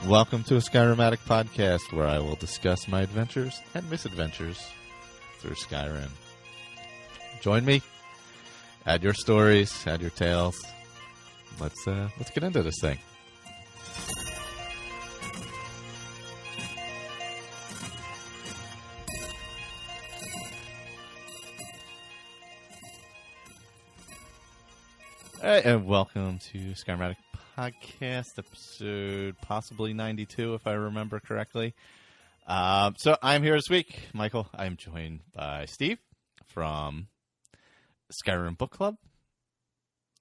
Welcome to a Skyrim Addict podcast where I will discuss my adventures and misadventures through Skyrim. Join me. Add your stories, add your tales. Let's get into this thing. All right, and welcome to Skyrim Addict podcast, episode possibly 92, if I remember correctly. So I'm here this week, Michael. I'm joined by Steve from Skyrim Book Club.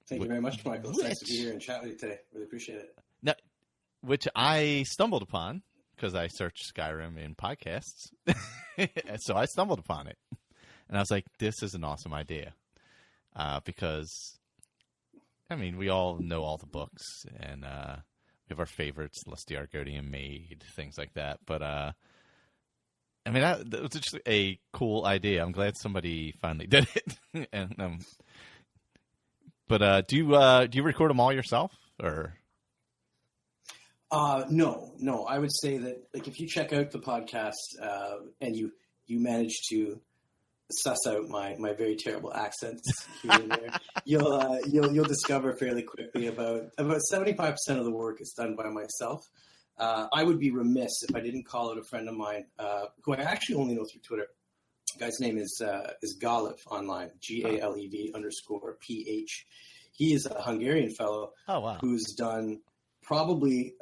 Thank you very much, Michael. It's nice to be here and chat with you today. Really appreciate it. Now, which I stumbled upon because I searched Skyrim in podcasts. So I stumbled upon it. And I was like, this is an awesome idea. Because I mean, we all know all the books, and we have our favorites, Lusty Argonian Maid, things like that. But, I mean, that was just a cool idea. I'm glad somebody finally did it. And, but do you record them all yourself, or? No. I would say that, like, if you check out the podcast and you manage to suss out my very terrible accents here and there, you'll discover fairly quickly about 75% of the work is done by myself. I would be remiss if I didn't call out a friend of mine who I actually only know through Twitter. The guy's name is Galev online, GALEV_PH. He is a Hungarian fellow. Oh, wow. Who's done probably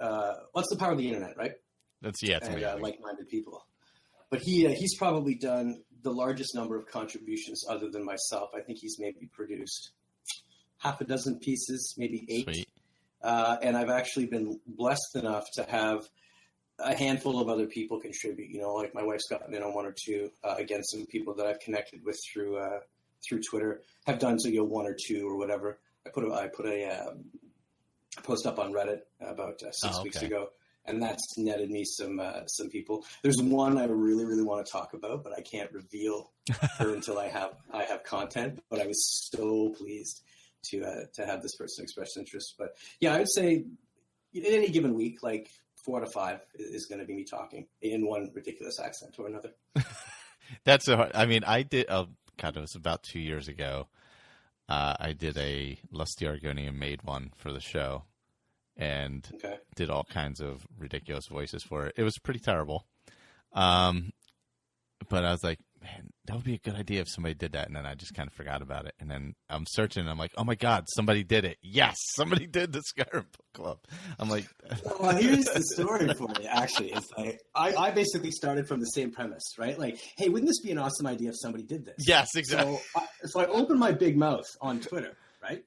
what's the power of the internet, right? It's and like-minded people. But he's probably done the largest number of contributions other than myself. I think he's maybe produced half a dozen pieces, maybe 8. Sweet. And I've actually been blessed enough to have a handful of other people contribute. You know, like my wife's gotten in on 1 or 2. Again, some people that I've connected with through Twitter have done so, 1 or 2 or whatever. I put a post up on Reddit about 6 weeks ago. And that's netted me some people. There's one I really, really want to talk about, but I can't reveal her until I have content. But I was so pleased to have this person express interest. But yeah, I would say in any given week, like 4 to 5 is going to be me talking in one ridiculous accent or another. That's so hard. I mean, I did. God, it was about 2 years ago. I did a Lusty Argonian Maid one for the show. And did all kinds of ridiculous voices for it. It was pretty terrible. But I was like, man, that would be a good idea if somebody did that. And then I just kind of forgot about it. And then I'm searching, and I'm like, oh, my God, somebody did it. Yes, somebody did the Skyrim Book Club. I'm like... Well, here's the story for you, actually. It's like, I basically started from the same premise, right? Like, hey, wouldn't this be an awesome idea if somebody did this? Yes, exactly. So I opened my big mouth on Twitter, right?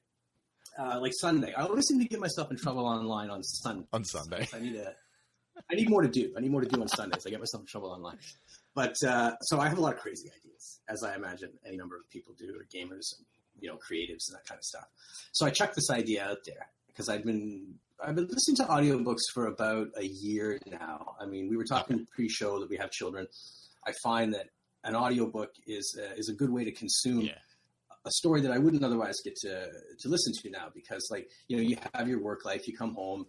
Like Sunday. I always seem to get myself in trouble online on Sunday. On Sunday. I need more to do. I need more to do on Sundays. I get myself in trouble online. But so I have a lot of crazy ideas, as I imagine any number of people do, or gamers, creatives and that kind of stuff. So I checked this idea out there because I've been listening to audiobooks for about a year now. I mean, we were talking pre-show that we have children. I find that an audiobook is a good way to consume a story that I wouldn't otherwise get to listen to now, because you have your work life, you come home,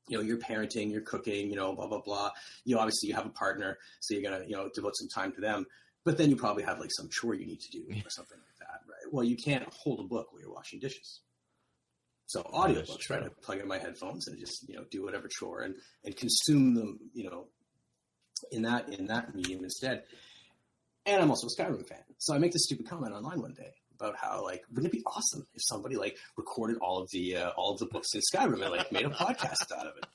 you're parenting, you're cooking, blah, blah, blah. Obviously you have a partner, so you're going to, devote some time to them, but then you probably have some chore you need to do or something like that, right? Well, you can't hold a book while you're washing dishes. So audiobooks, right? I plug in my headphones and just, do whatever chore and consume them, in that medium instead. And I'm also a Skyrim fan. So I make this stupid comment online one day about how, wouldn't it be awesome if somebody recorded all of the books in Skyrim and made a podcast out of it?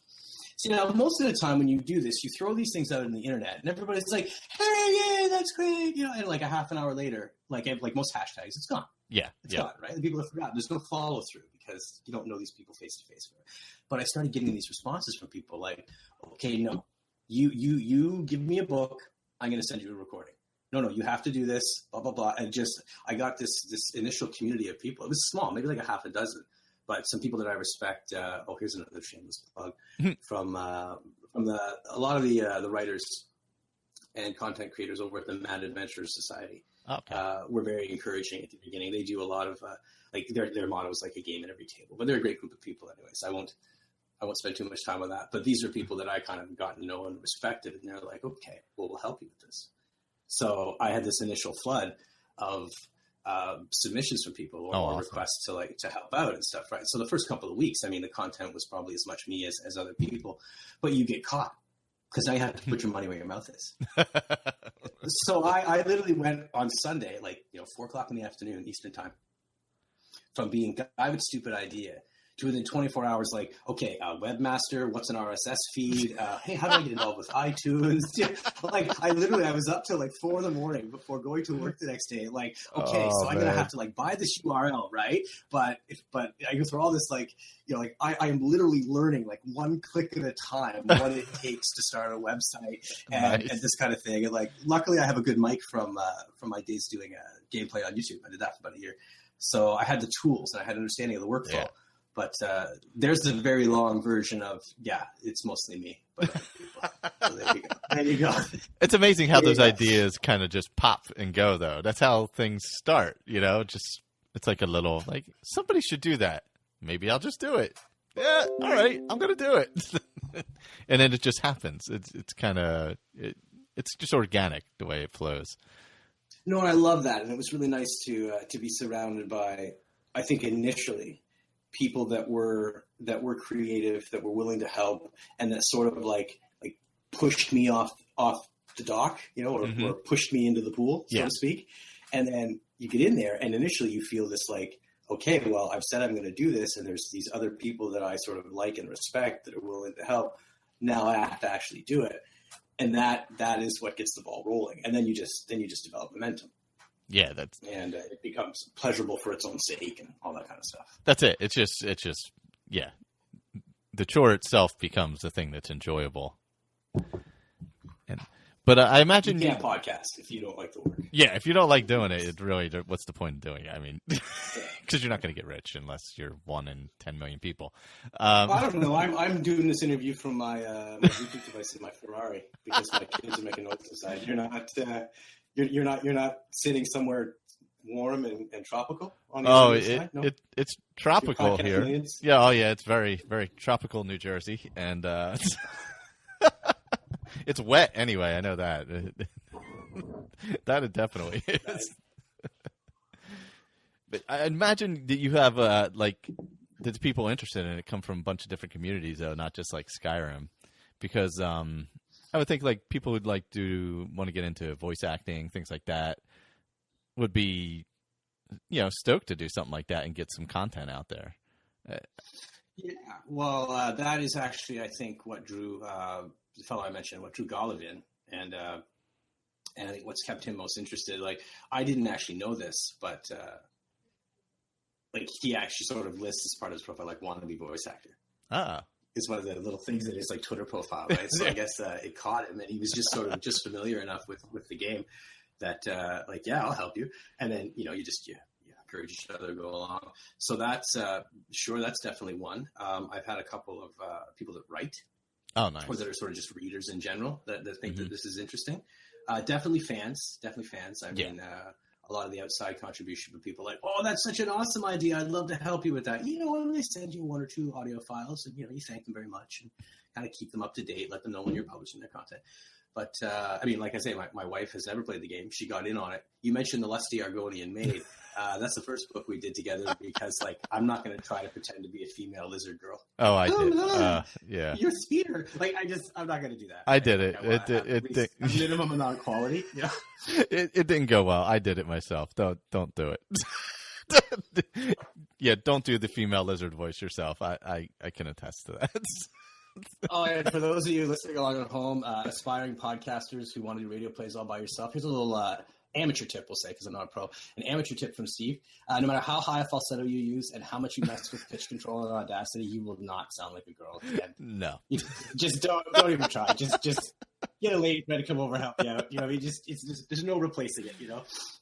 See, now most of the time when you do this, you throw these things out on the internet, and everybody's like, "Hey, yeah, that's great," and a half an hour later, like most hashtags, it's gone. Yeah, it's gone, right? The people have forgotten. There's no follow through because you don't know these people face to face. But I started getting these responses from people like, "Okay, no, you give me a book, I'm going to send you a recording. No, you have to do this, blah, blah, blah." And I got this initial community of people. It was small, maybe a half a dozen, but some people that I respect. Here's another shameless plug from a lot of the writers and content creators over at the Mad Adventurers Society. Were very encouraging at the beginning. They do a lot of their motto is a game at every table, but they're a great group of people anyways. I won't spend too much time on that. But these are people that I kind of gotten to know and respected, and they're like, okay, well, we'll help you with this. So I had this initial flood of submissions from people or awesome. requests to help out and stuff, right? So the first couple of weeks, I mean, the content was probably as much me as other people, but you get caught because now you have to put your money where your mouth is. So I literally went on Sunday, 4:00 in the afternoon Eastern time, from being I have a stupid idea to within 24 hours, okay, webmaster, what's an RSS feed? Hey, how do I get involved with iTunes? I was up till 4 a.m. before going to work the next day. So I'm going to have to buy this URL, right? But I go through all this, I am literally learning one click at a time what it takes to start a website and this kind of thing. And luckily I have a good mic from my days doing gameplay on YouTube. I did that for about a year. So I had the tools and I had an understanding of the workflow. Yeah. But there's the very long version of, it's mostly me. But so there you go. It's amazing how those ideas kind of just pop and go, though. That's how things start, Just it's like a little, somebody should do that. Maybe I'll just do it. Yeah, all right, I'm going to do it. And then it just happens. It's kind of, it's just organic the way it flows. No, and I love that. And it was really nice to be surrounded by, I think initially, people that were creative, that were willing to help, and that sort of pushed me off the dock, or pushed me into the pool, so to speak. And then you get in there, and initially you feel this okay, well, I've said I'm going to do this, and there's these other people that I sort of like and respect that are willing to help. Now I have to actually do it, and that is what gets the ball rolling. And then you just develop momentum. Yeah, and it becomes pleasurable for its own sake and all that kind of stuff. That's it. It's just the chore itself becomes the thing that's enjoyable. But I imagine you can't podcast if you don't like the work. Yeah, if you don't like doing it, it really, what's the point of doing it? I mean, because you're not going to get rich unless you're 1 in 10 million people. I don't know. I'm doing this interview from my Bluetooth device in my Ferrari because my kids are making noise inside. You're not sitting somewhere warm and tropical on the other side? No? It's tropical here. Millions? Yeah, it's very, very tropical New Jersey, and it's wet anyway. I know that. That it definitely is. But I imagine that you have there's people interested in it come from a bunch of different communities, though, not just Skyrim, because I would think people who'd want to get into voice acting, things like that, would be, stoked to do something like that and get some content out there. Yeah, well, that is actually, I think, what drew the fellow I mentioned, what drew Golovin, and I think what's kept him most interested. I didn't actually know this, but he actually sort of lists as part of his profile wannabe voice actor. Ah. Is one of the little things in his Twitter profile, right? So I guess it caught him, and he was just sort of just familiar enough with the game that I'll help you, and then you encourage each other to go along. So that's that's definitely one. I've had a couple of people that write, oh nice, or that are sort of just readers in general that think that this is interesting. Definitely fans. I mean. A lot of the outside contribution from people oh, that's such an awesome idea. I'd love to help you with that. When they send you 1 or 2 audio files and, you thank them very much and kind of keep them up to date, let them know when you're publishing their content. But, I mean, like I say, my wife has never played the game. She got in on it. You mentioned the Lusty Argonian Maid. That's the first book we did together because, I'm not going to try to pretend to be a female lizard girl. Oh, I did. No, yeah. You're Speeder. I'm not going to do that. I did it. It minimum amount of quality. Yeah. It didn't go well. I did it myself. Don't do it. Yeah, don't do the female lizard voice yourself. I can attest to that. Oh, and for those of you listening along at home, aspiring podcasters who want to do radio plays all by yourself, here's a little amateur tip, we'll say, because I'm not a pro. An amateur tip from Steve. No matter how high a falsetto you use and how much you mess with pitch control and Audacity, you will not sound like a girl again. No. Just don't even try. Just get a lady try to come over and help you out. I mean, there's no replacing it,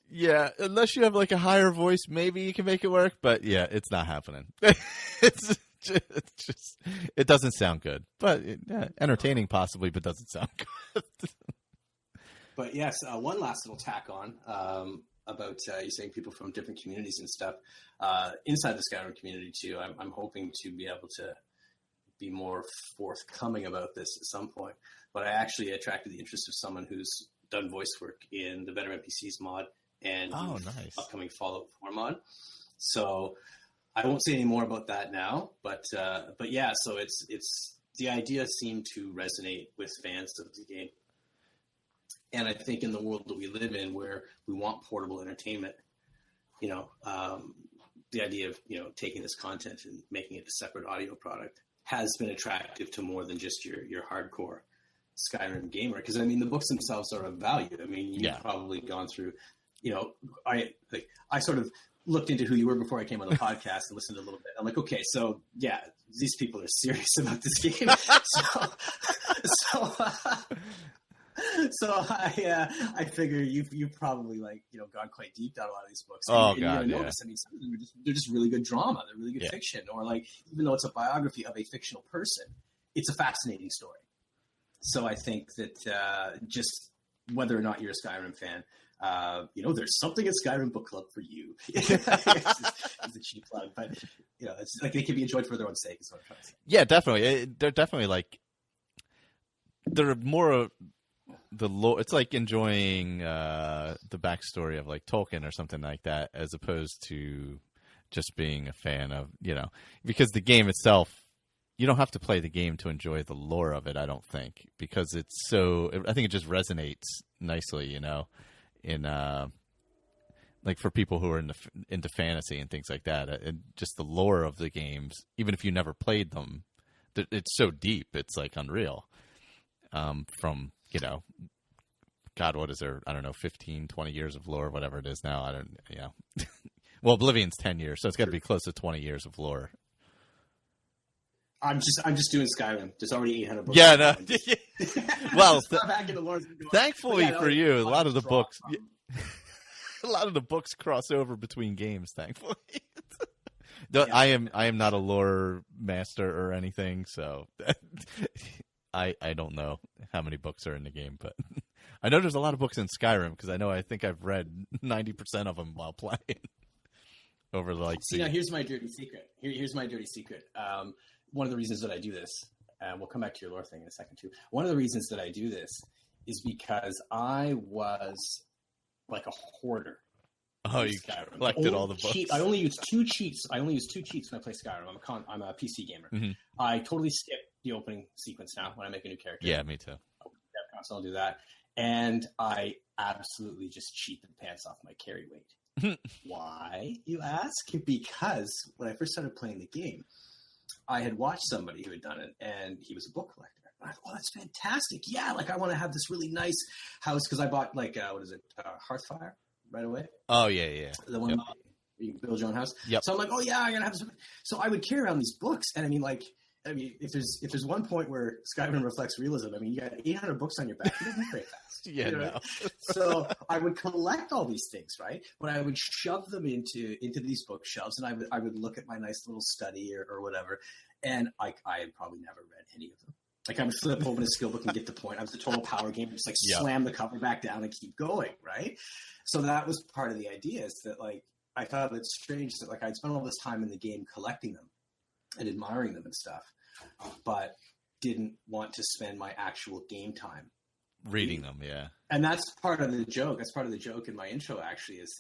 Yeah, unless you have a higher voice, maybe you can make it work. But yeah, it's not happening. It's just it doesn't sound good. But entertaining possibly, but doesn't sound good. But yes, one last little tack on about you saying people from different communities and stuff. Inside the Skyrim community too, I'm hoping to be able to be more forthcoming about this at some point. But I actually attracted the interest of someone who's done voice work in the Better NPCs mod and nice. upcoming Fallout 4 mod. So I won't say any more about that now, but yeah, so it's the idea seemed to resonate with fans of the game. And I think in the world that we live in, where we want portable entertainment, the idea of, taking this content and making it a separate audio product has been attractive to more than just your hardcore Skyrim gamer. Because, I mean, the books themselves are of value. I mean, you've probably gone through, I sort of looked into who you were before I came on the podcast and listened a little bit. I'm like, okay, so yeah, these people are serious about this game. So I figure you've probably gone quite deep down a lot of these books. God, I mean, some of them they're just really good drama. They're really good fiction, or even though it's a biography of a fictional person, it's a fascinating story. So I think that just whether or not you're a Skyrim fan, there's something at Skyrim Book Club for you. It's a cheap plug, but it's they can be enjoyed for their own sake. Is what I'm trying to say. Yeah, definitely. They're definitely they're more the lore. It's like enjoying the backstory of Tolkien or something like that, as opposed to just being a fan of because the game itself. You don't have to play the game to enjoy the lore of it, I don't think, because it's I think it just resonates nicely, in for people who are into fantasy and things like that, and just the lore of the games, even if you never played them, it's so deep, it's unreal. From God, what is there? I don't know, 15, 20 years of lore, whatever it is now. I don't, well, Oblivion's 10 years, so it's got to be close to 20 years of lore. I'm just doing Skyrim. There's already 800 books. Yeah, no. Well, thankfully thankfully for you, a lot of the books, a lot of the books cross over between games. Thankfully, I am not a lore master or anything, so I don't know how many books are in the game, but I know there's a lot of books in Skyrim because I think I've read 90% of them while playing. Over now here's my dirty secret. Here's my dirty secret. One of the reasons that I do this, and we'll come back to your lore thing in a second too. One of the reasons that I do this is because I was like a hoarder. Oh, you collected all the books. I only use two cheats. When I play Skyrim. I'm a PC gamer. Mm-hmm. I totally skip the opening sequence now when I make a new character. Yeah, me too. I'll do that, and I absolutely just cheat the pants off my carry weight. Why, you ask? Because when I first started playing the game, I had watched somebody who had done it, and he was a book collector. I thought, that's fantastic. Yeah, I want to have this really nice house because I bought Hearthfire right away. Oh, yeah. The one you can build your own house. Yep. So I'm like, oh yeah, I'm gonna have this. So I would carry around these books, and I mean, if there's one point where Skyrim reflects realism, I mean, you got 800 books on your back. You don't move very fast. Yeah, no. So I would collect all these things, right? But I would shove them into these bookshelves, and I would look at my nice little study or whatever, and I had probably never read any of them. I would flip open a skill book and get the point. I was a total power gamer, just slam the cover back down and keep going, right? So that was part of the idea, is that I thought it's strange that I'd spent all this time in the game collecting them and admiring them and stuff, but didn't want to spend my actual game time reading them. Yeah. And that's part of the joke. That's part of the joke in my intro, actually, is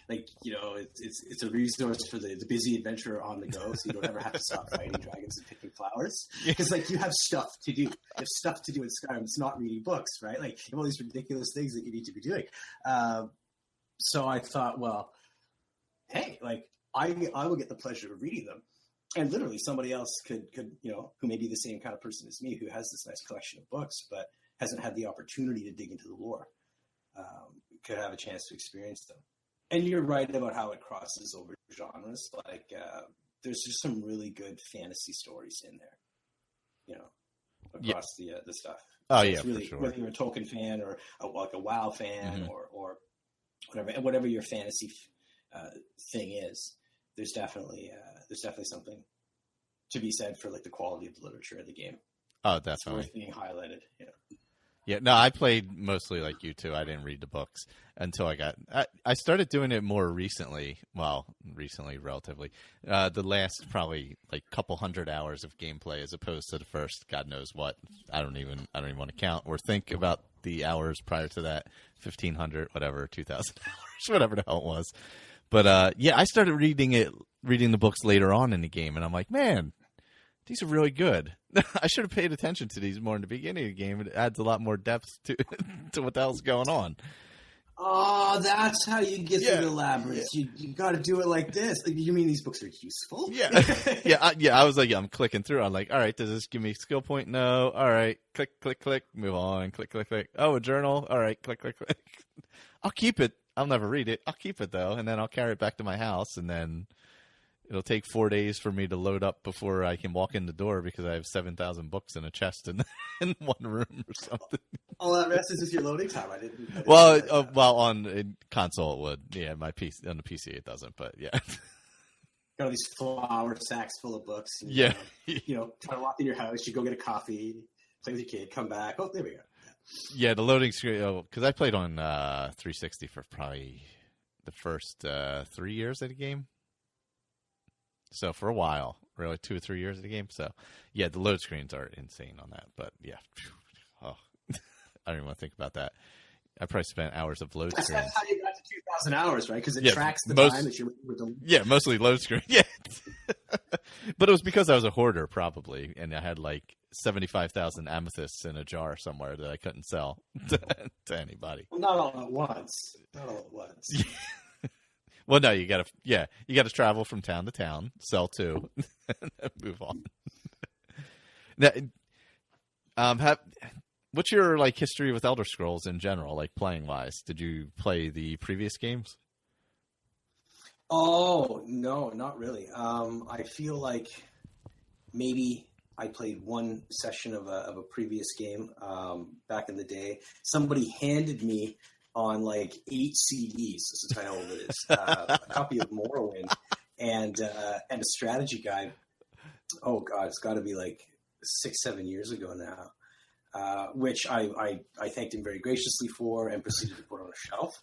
it's a resource for the busy adventurer on the go, so you don't ever have to stop fighting dragons and picking flowers. Because you have stuff to do. You have stuff to do in Skyrim. It's not reading books, right? You have all these ridiculous things that you need to be doing. So I thought, well, hey, I will get the pleasure of reading them. And literally somebody else could who may be the same kind of person as me, who has this nice collection of books, but hasn't had the opportunity to dig into the lore, could have a chance to experience them. And you're right about how it crosses over genres. There's just some really good fantasy stories in there, across the stuff. Oh, so yeah, it's really, for sure. Whether you're a Tolkien fan or a WoW fan, or whatever your fantasy thing is, there's definitely something to be said for the quality of the literature of the game. Oh, definitely. It's worth being highlighted. Yeah, no, I played mostly like you two. I didn't read the books until I started doing it more recently. Well, recently, relatively. The last probably like couple hundred hours of gameplay as opposed to the first God knows what. I don't even want to count or think about the hours prior to that. 1,500, whatever, 2,000 hours, whatever the hell it was. But yeah, I started reading the books later on in the game, and I'm like, man, these are really good. I should have paid attention to these more in the beginning of the game. It adds a lot more depth to to what the hell's going on. Oh, that's how you get through the labyrinth. Yeah. You got to do it like this. Like, you mean these books are useful? Yeah. I was like, I'm clicking through. I'm like, all right, does this give me a skill point? No. All right, click, click, click, move on. Click, click, click. Oh, a journal. All right, click, click, click. I'll keep it. I'll never read it. I'll keep it though, and then I'll carry it back to my house, and then it'll take 4 days for me to load up before I can walk in the door because I have 7,000 books in a chest in one room or something. All that rest is just your loading time. I didn't. Well, on console it would. Yeah, my PC on the PC it doesn't. But yeah, got all these flour sacks full of books. And, yeah, try to walk in your house. You go get a coffee, play with your kid, come back. Oh, there we go. Yeah, the loading screen. Because I played on 360 for probably the first 3 years of the game. So for a while, really 2 or 3 years of the game. So yeah, the load screens are insane on that. But yeah, I don't even want to think about that. I probably spent hours of load screens. That's how you got to 2,000 hours, right? Because it tracks the time that you're with the. Yeah, mostly load screen. Yeah, but it was because I was a hoarder probably, and I had like 75,000 amethysts in a jar somewhere that I couldn't sell to anybody. Well, not all at once. Well, no, you gotta travel from town to town, sell two, and then move on. Now, what's your like history with Elder Scrolls in general, like playing wise? Did you play the previous games? Oh no, not really. I feel like maybe I played one session of a previous game back in the day. Somebody handed me on like 8 CDs. This is kind of old it is. A copy of Morrowind and a strategy guide. Oh God, it's got to be like 6-7 years ago now. Which I thanked him very graciously for and proceeded to put on a shelf.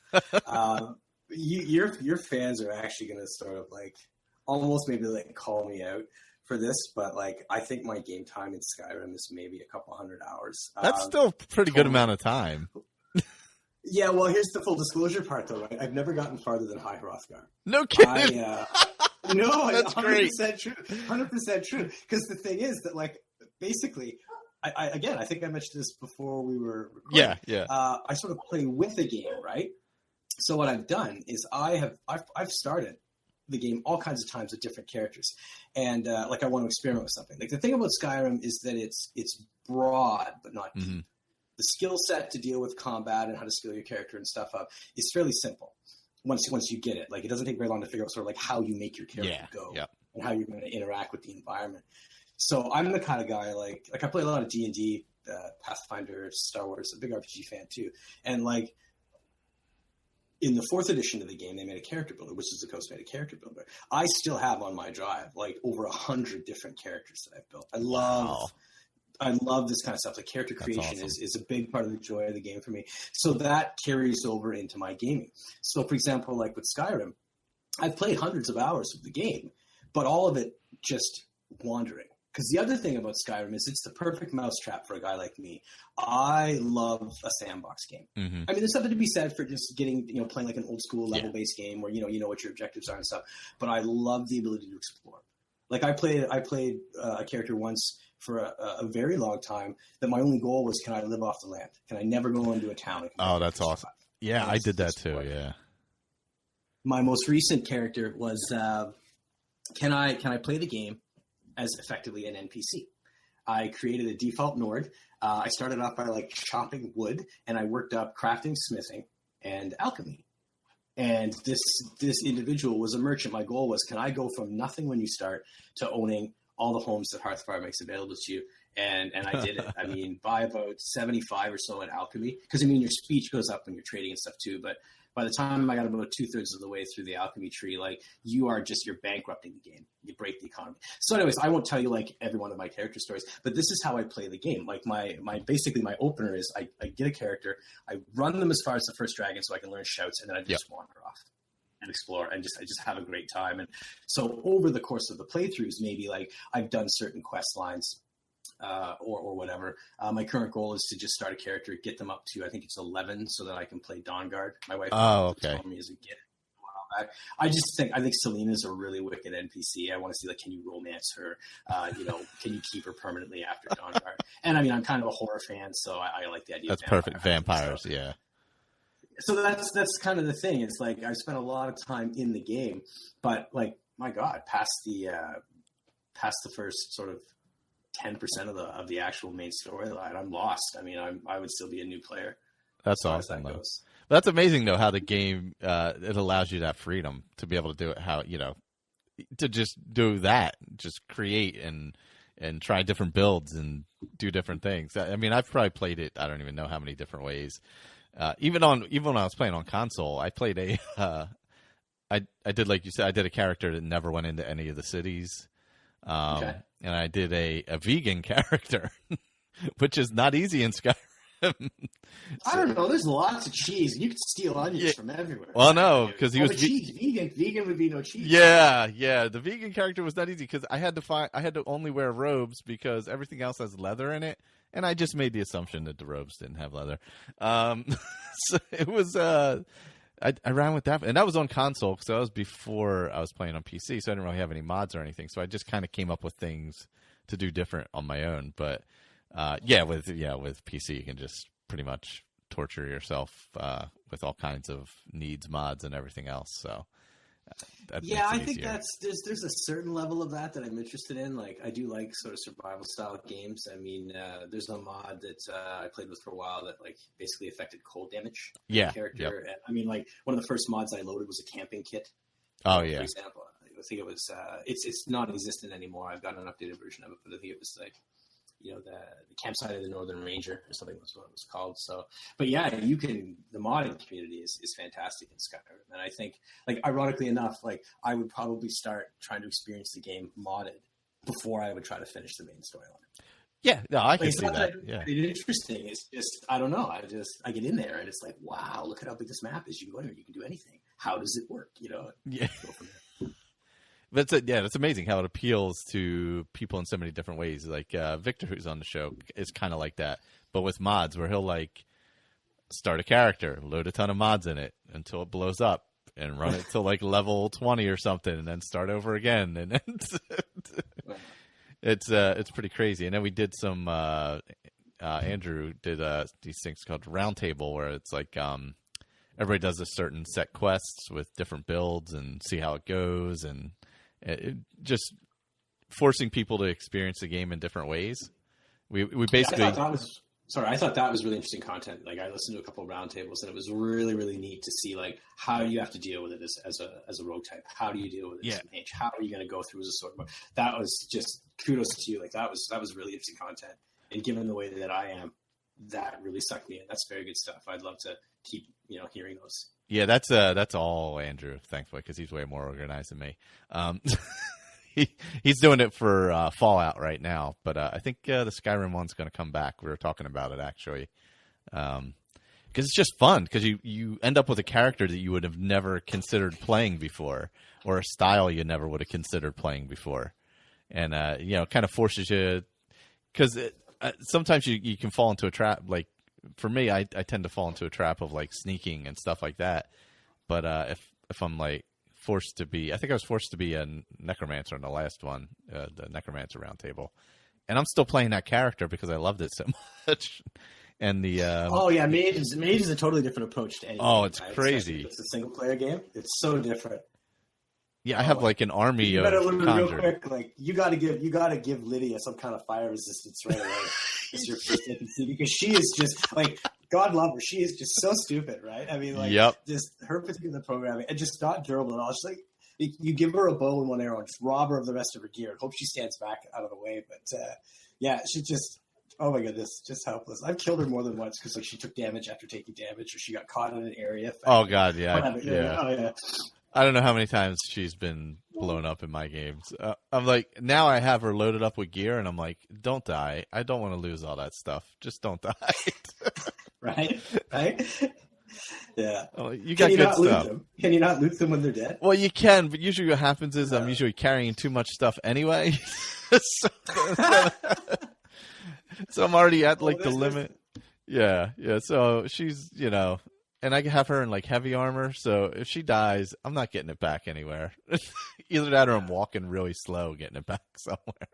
Your fans are actually going to sort of like almost maybe like call me out for this, but like I think my game time in Skyrim is maybe a couple hundred hours. That's still a pretty good amount of time. Yeah, well, here's the full disclosure part, though, right? I've never gotten farther than High Hrothgar. No kidding. No, that's 100% great. True. 100% true. Because the thing is that, like, basically, I think I mentioned this before we were recording. Yeah. I sort of play with the game, right? So what I've done is I've started the game all kinds of times with different characters, and like I want to experiment with something. Like the thing about Skyrim is that it's broad but not deep. Mm-hmm. The skill set to deal with combat and how to skill your character and stuff up is fairly simple once you get it. Like it doesn't take very long to figure out sort of like how you make your character go and how you're going to interact with the environment. So I'm the kind of guy like I play a lot of D&D, Pathfinder, Star Wars, a big RPG fan too. And like in the 4th edition of the game, they made a character builder, which is the Coast made a character builder. I still have on my drive like over 100 different characters that I've built. I love this kind of stuff. Like character creation is a big part of the joy of the game for me. So that carries over into my gaming. So for example, like with Skyrim, I've played hundreds of hours of the game, but all of it just wandering. Because the other thing about Skyrim is it's the perfect mousetrap for a guy like me. I love a sandbox game. Mm-hmm. I mean, there's something to be said for just getting, playing like an old school level-based game where, you know what your objectives are and stuff. But I love the ability to explore. Like I played a character once for a very long time that my only goal was, can I live off the land? Can I never go into a town? Oh, that's awesome. Yeah, I did that too. Yeah. My most recent character was, can I play the game as effectively an NPC? I created a default Nord. I started off by like chopping wood, and I worked up crafting, smithing, and alchemy. And this individual was a merchant. My goal was, can I go from nothing when you start to owning all the homes that Hearthfire makes available to you? And I did it. I mean, by about 75 or so in alchemy, because I mean, your speech goes up when you're trading and stuff too. But by the time I got about 2/3 of the way through the alchemy tree, like you're bankrupting the game. You break the economy. So anyways, I won't tell you like every one of my character stories, but this is how I play the game. Like my opener is I get a character, I run them as far as the first dragon so I can learn shouts, and then I just wander off and explore, and I just have a great time. And so over the course of the playthroughs, maybe like I've done certain quest lines or whatever. My current goal is to just start a character, get them up to, I think it's 11, so that I can play Dawnguard. My wife told me as a gift. I think Selena's a really wicked NPC. I want to see, like, can you romance her? Can you keep her permanently after Dawnguard? And I mean, I'm kind of a horror fan, so I like the idea. That's perfect. Vampires, yeah. So that's kind of the thing. It's like I've spent a lot of time in the game, but like, my God, past the first sort of 10% of the actual main storyline, I'm lost. I mean, I would still be a new player. That's awesome. That goes. That's amazing, though, how the game it allows you that freedom to be able to do it. How to just do that, just create and try different builds and do different things. I mean, I've probably played it. I don't even know how many different ways. Even when I was playing on console, I played I did, like you said, I did a character that never went into any of the cities. And I did a vegan character, which is not easy in Skyrim. I don't know. There's lots of cheese. You can steal onions from everywhere. Well, no, because he was cheese. Vegan would be no cheese. Yeah. The vegan character was not easy because I had to only wear robes because everything else has leather in it, and I just made the assumption that the robes didn't have leather. So it was. I ran with that, and that was on console because that was before I was playing on PC, so I didn't really have any mods or anything. So I just kind of came up with things to do different on my own. But with PC, you can just pretty much torture yourself with all kinds of needs, mods, and everything else. So I think there's a certain level of that I'm interested in. Like, I do like sort of survival style games. I mean, there's a mod that I played with for a while that like basically affected cold damage. Character. Yep. I mean, like one of the first mods I loaded was a camping kit. Oh yeah. For example, I think it was it's non-existent anymore. I've got an updated version of it, but I think it was like, the campsite of the Northern Ranger or something was what it was called. So, but yeah, the modding community is fantastic in Skyrim. And I think, like, ironically enough, like I would probably start trying to experience the game modded before I would try to finish the main storyline. Yeah, no, I can see that. Yeah. It's interesting. It's just, I don't know. I get in there and it's like, wow, look at how big this map is. You can go in here, you can do anything. How does it work? Yeah. That's amazing how it appeals to people in so many different ways. Like Victor, who's on the show, is kind of like that, but with mods, where he'll like start a character, load a ton of mods in it until it blows up, and run it to like level 20 or something, and then start over again. And it's pretty crazy. And then we did some. Andrew did these things called Roundtable, where it's like everybody does a certain set quests with different builds and see how it goes, and just forcing people to experience the game in different ways. We basically. I thought that was really interesting content. Like, I listened to a couple of roundtables, and it was really, really neat to see like how you have to deal with it as a rogue type. How do you deal with it as an H? How are you going to go through as a sword? That was just kudos to you. Like that was really interesting content. And given the way that I am, that really sucked me in. That's very good stuff. I'd love to keep hearing those. Yeah, that's all Andrew, thankfully, because he's way more organized than me. He's doing it for Fallout right now, but I think the Skyrim one's going to come back. We were talking about it actually, because it's just fun. Because you end up with a character that you would have never considered playing before, or a style you never would have considered playing before, and kind of forces you. Because sometimes you can fall into a trap. Like for me, I tend to fall into a trap of like sneaking and stuff like that. But if I'm like forced to be, I think I was forced to be a necromancer in the last one, the necromancer roundtable, and I'm still playing that character because I loved it so much. And the Mage is a totally different approach to anything. Oh, it's crazy. It's a single player game. It's so different. Yeah, I have like an army of real quick. Like you got to give Lydia some kind of fire resistance right away. It's your first NPC because she is just like, God love her. She is just so stupid, right? I mean, like just her particular programming and just not durable at all. She's like, you give her a bow and one arrow and just rob her of the rest of her gear and hope she stands back out of the way. But she's just Oh my goodness, just helpless. I've killed her more than once because like she took damage after taking damage, or she got caught in an area. Oh God, yeah. Oh yeah. I don't know how many times she's been blown up in my games. I'm like, now I have her loaded up with gear, and I'm like, don't die. I don't want to lose all that stuff. Just don't die. Right? Yeah. Oh, you got good stuff. Can you not loot them when they're dead? Well, you can, but usually what happens is I'm usually carrying too much stuff anyway. So I'm already at like the limit. Yeah. So she's, and I can have her in like heavy armor. So if she dies, I'm not getting it back anywhere. Either that or I'm walking really slow getting it back somewhere.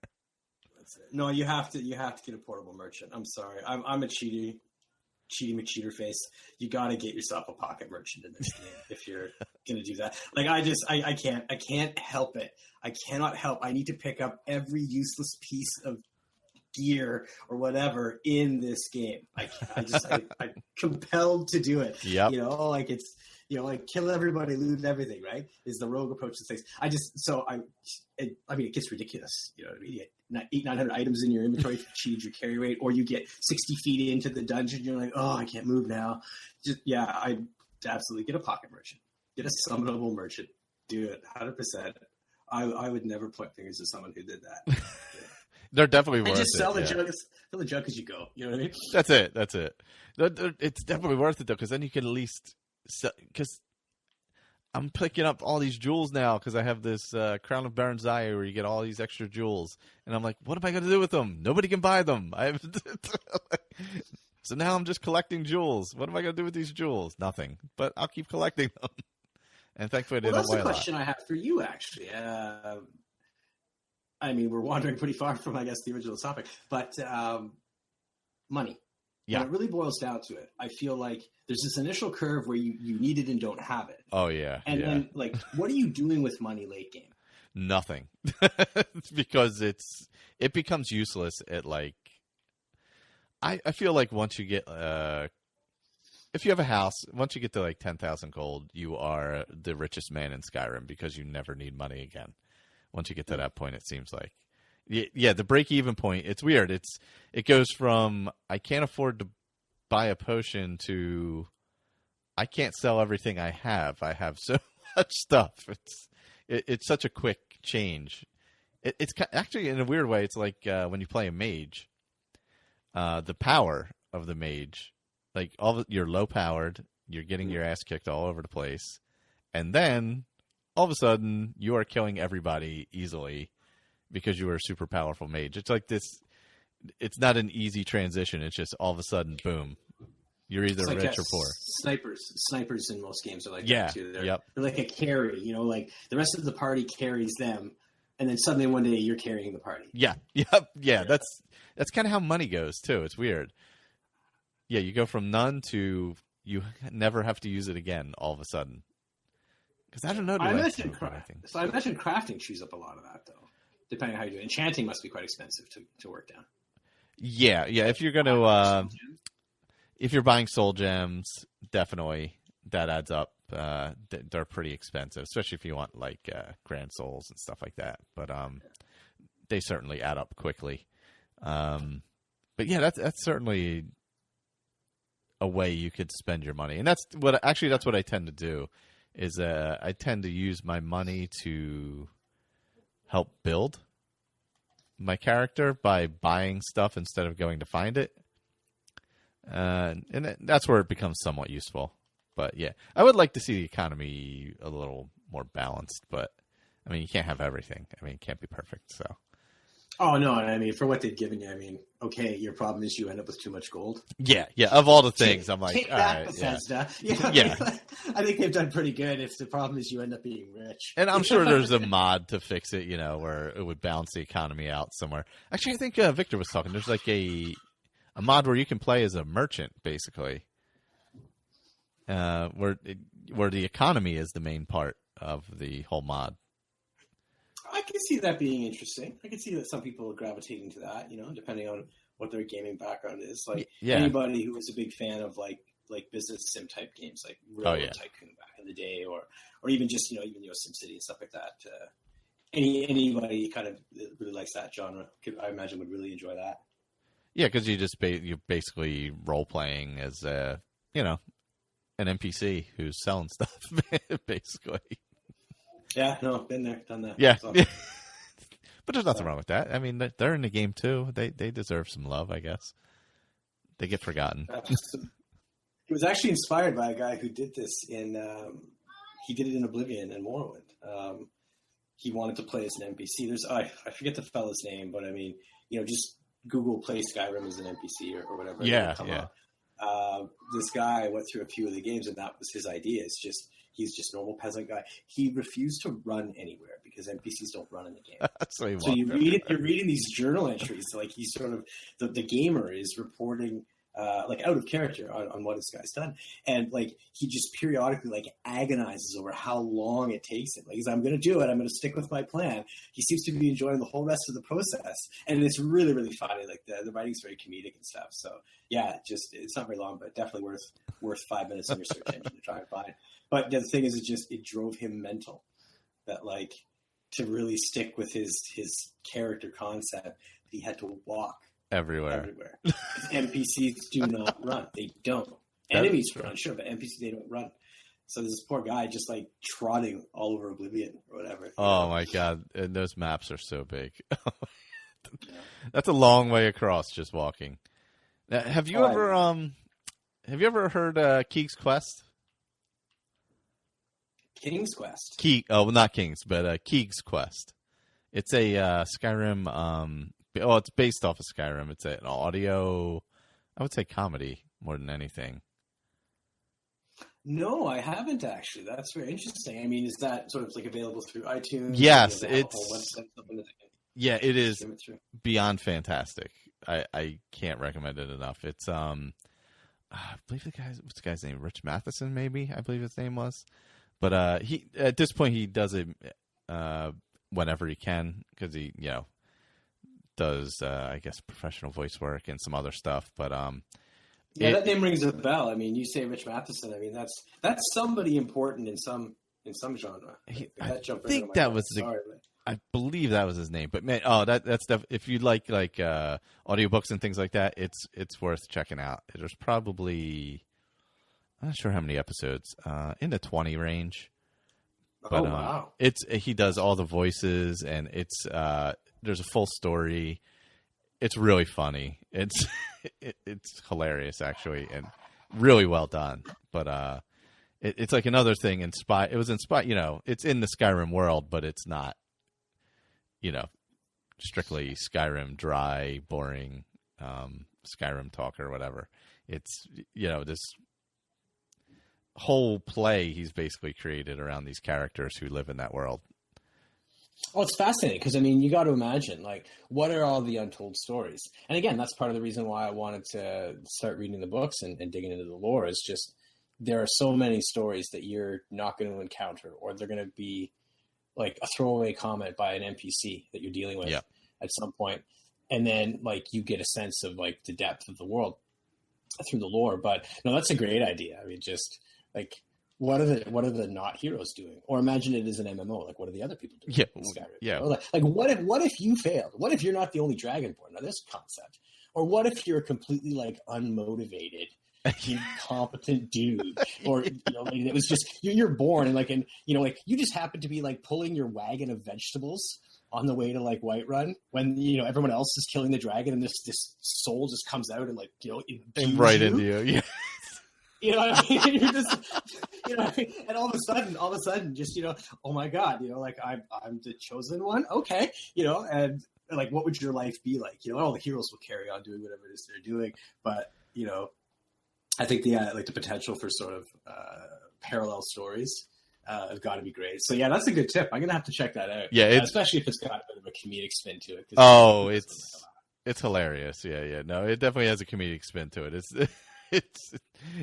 No, you have to get a portable merchant. I'm sorry. I'm a cheaty McCheater face. You got to get yourself a pocket merchant in this game if you're going to do that. Like I can't help it. I cannot help. I need to pick up every useless piece of gear or whatever in this game. I'm compelled to do it. Yep. Like it's, like kill everybody, loot everything, right? Is the rogue approach to things. It gets ridiculous. You know what I mean? You get 900 items in your inventory to achieve your carry rate, or you get 60 feet into the dungeon. You're like, oh, I can't move now. I absolutely get a pocket merchant. Get a summonable merchant. Do it 100%. I would never point fingers at someone who did that. Yeah. They're definitely worth it. Just sell the junk as you go. You know what I mean? That's it. It's definitely worth it though, because then you can at least. Because I'm picking up all these jewels now because I have this Crown of Baron Zaya where you get all these extra jewels, and I'm like, what am I going to do with them? Nobody can buy them. So now I'm just collecting jewels. What am I going to do with these jewels? Nothing. But I'll keep collecting them. And thankfully, they don't weigh a lot. That's the question I have for you, actually. We're wandering pretty far from, I guess, the original topic, but money. Yeah. When it really boils down to it, I feel like there's this initial curve where you need it and don't have it. Oh, yeah. And then, what are you doing with money late game? Nothing. Because it becomes useless at, I feel like once you get, if you have a house, once you get to, 10,000 gold, you are the richest man in Skyrim because you never need money again. Once you get to that point, it seems like. Yeah, the break-even point, it's weird. It goes from I can't afford to buy a potion to I can't sell everything I have. I have so much stuff. It's such a quick change. It's actually, in a weird way, it's like when you play a mage. The power of the mage, you're low-powered, you're getting your ass kicked all over the place, and then all of a sudden you are killing everybody easily. Because you were a super powerful mage. It's like this. It's not an easy transition. It's just all of a sudden, boom. You're either rich or poor. Snipers in most games are like that too. They're like a carry. The rest of the party carries them, and then suddenly one day you're carrying the party. Yeah. That's kind of how money goes too. It's weird. Yeah, you go from none to you never have to use it again. All of a sudden. Because I don't know. I imagine crafting chews up a lot of that though. Depending on how you do it. Enchanting must be quite expensive to work down. Yeah. If you're going to, if you're buying soul gems, definitely that adds up. They're pretty expensive, especially if you want grand souls and stuff like that. But they certainly add up quickly. But yeah, that's certainly a way you could spend your money, and that's what I tend to do. Is I tend to use my money to help build my character by buying stuff instead of going to find it. And that's where it becomes somewhat useful. But yeah, I would like to see the economy a little more balanced, but you can't have everything. It can't be perfect. So. Oh no. For what they've given you, okay, your problem is you end up with too much gold. Yeah. Of all the things, I'm like, take that, Bethesda. Yeah. I think they've done pretty good. If the problem is you end up being rich, and I'm sure there's a mod to fix it, where it would balance the economy out somewhere. Actually, I think Victor was talking. There's a mod where you can play as a merchant, basically, where the economy is the main part of the whole mod. I can see that being interesting. I can see that some people are gravitating to that, depending on what their gaming background is. Anybody who was a big fan of like business sim type games, like Railroad Tycoon back in the day, or even just even SimCity and stuff like that. Anybody kind of really likes that genre, I imagine would really enjoy that. Yeah, because you're basically role playing as an NPC who's selling stuff, basically. Yeah, no, been there, done that. Yeah. So. But there's nothing wrong with that. I mean, they're in the game too. They deserve some love, I guess. They get forgotten. It was actually inspired by a guy who did this he did it in Oblivion and Morrowind. He wanted to play as an NPC. I forget the fella's name, but I mean, just Google play Skyrim as an NPC or whatever. Yeah. This guy went through a few of the games, and that was his idea. He's just a normal peasant guy. He refused to run anywhere because NPCs don't run in the game. So you're reading these journal entries. Like he's sort of the gamer is reporting out of character on what this guy's done, and like he just periodically like agonizes over how long it takes him. Like he's, I'm going to do it. I'm going to stick with my plan. He seems to be enjoying the whole rest of the process, and it's really, really funny. Like the writing's very comedic and stuff. So yeah, it's not very long, but definitely worth 5 minutes in your search engine to try and find. But the thing is, it drove him mental. That like to really stick with his character concept, he had to walk everywhere. NPCs do not run. They don't. Enemies run, sure, but NPCs, they don't run. So there's this poor guy just like trotting all over Oblivion or whatever. Oh my God. And those maps are so big. That's a long way across just walking. Now, have you ever heard King's Quest? King's Quest? Not King's, but King's Quest. It's a Skyrim it's based off of Skyrim. It's an audio, I would say comedy more than anything. No, I haven't actually. That's very interesting. I mean, is that sort of like available through iTunes? Yes, it is beyond fantastic. I can't recommend it enough. It's I believe what's the guy's name? Rich Matheson, maybe, I believe his name was. But he at this point he does it whenever he can because he does I guess professional voice work and some other stuff. But that name rings a bell. I mean, you say Rich Matheson. I mean, that's somebody important in some genre. I believe that was his name. But man, that's if you like audiobooks and things like that, it's worth checking out. There's probably, I'm not sure how many episodes, in the 20 range. But, wow! He does all the voices, and there's a full story. It's really funny. It's hilarious actually, and really well done. But it's like another thing inspired. It was inspired. It's in the Skyrim world, but it's not. Strictly Skyrim, dry, boring, Skyrim talk or whatever. It's this whole play he's basically created around these characters who live in that world. Oh, it's fascinating because, I mean, you got to imagine, like, what are all the untold stories? And again, that's part of the reason why I wanted to start reading the books and digging into the lore is just there are so many stories that you're not going to encounter, or they're going to be like a throwaway comment by an NPC that you're dealing with at some point. And then, like, you get a sense of, like, the depth of the world through the lore. But, no, that's a great idea. I mean, just, like... What are the not heroes doing? Or imagine it as an MMO. Like, what are the other people doing? In Skyrim? Yeah. Like, what if you failed? What if you're not the only Dragonborn? Now, this concept. Or what if you're a completely like unmotivated, incompetent dude? Or it was just you're born and you just happen to be like pulling your wagon of vegetables on the way to like Whiterun when everyone else is killing the dragon and this soul just comes out and and right into you. Yeah. You know what I mean? You're just, and all of a sudden, just, oh my God, like I'm the chosen one. Okay. And like, what would your life be like? All the heroes will carry on doing whatever it is they're doing. But, I think the potential for sort of parallel stories has got to be great. So yeah, that's a good tip. I'm going to have to check that out. Yeah. Especially if it's got a bit of a comedic spin to it. It's hilarious. Yeah. No, it definitely has a comedic spin to it.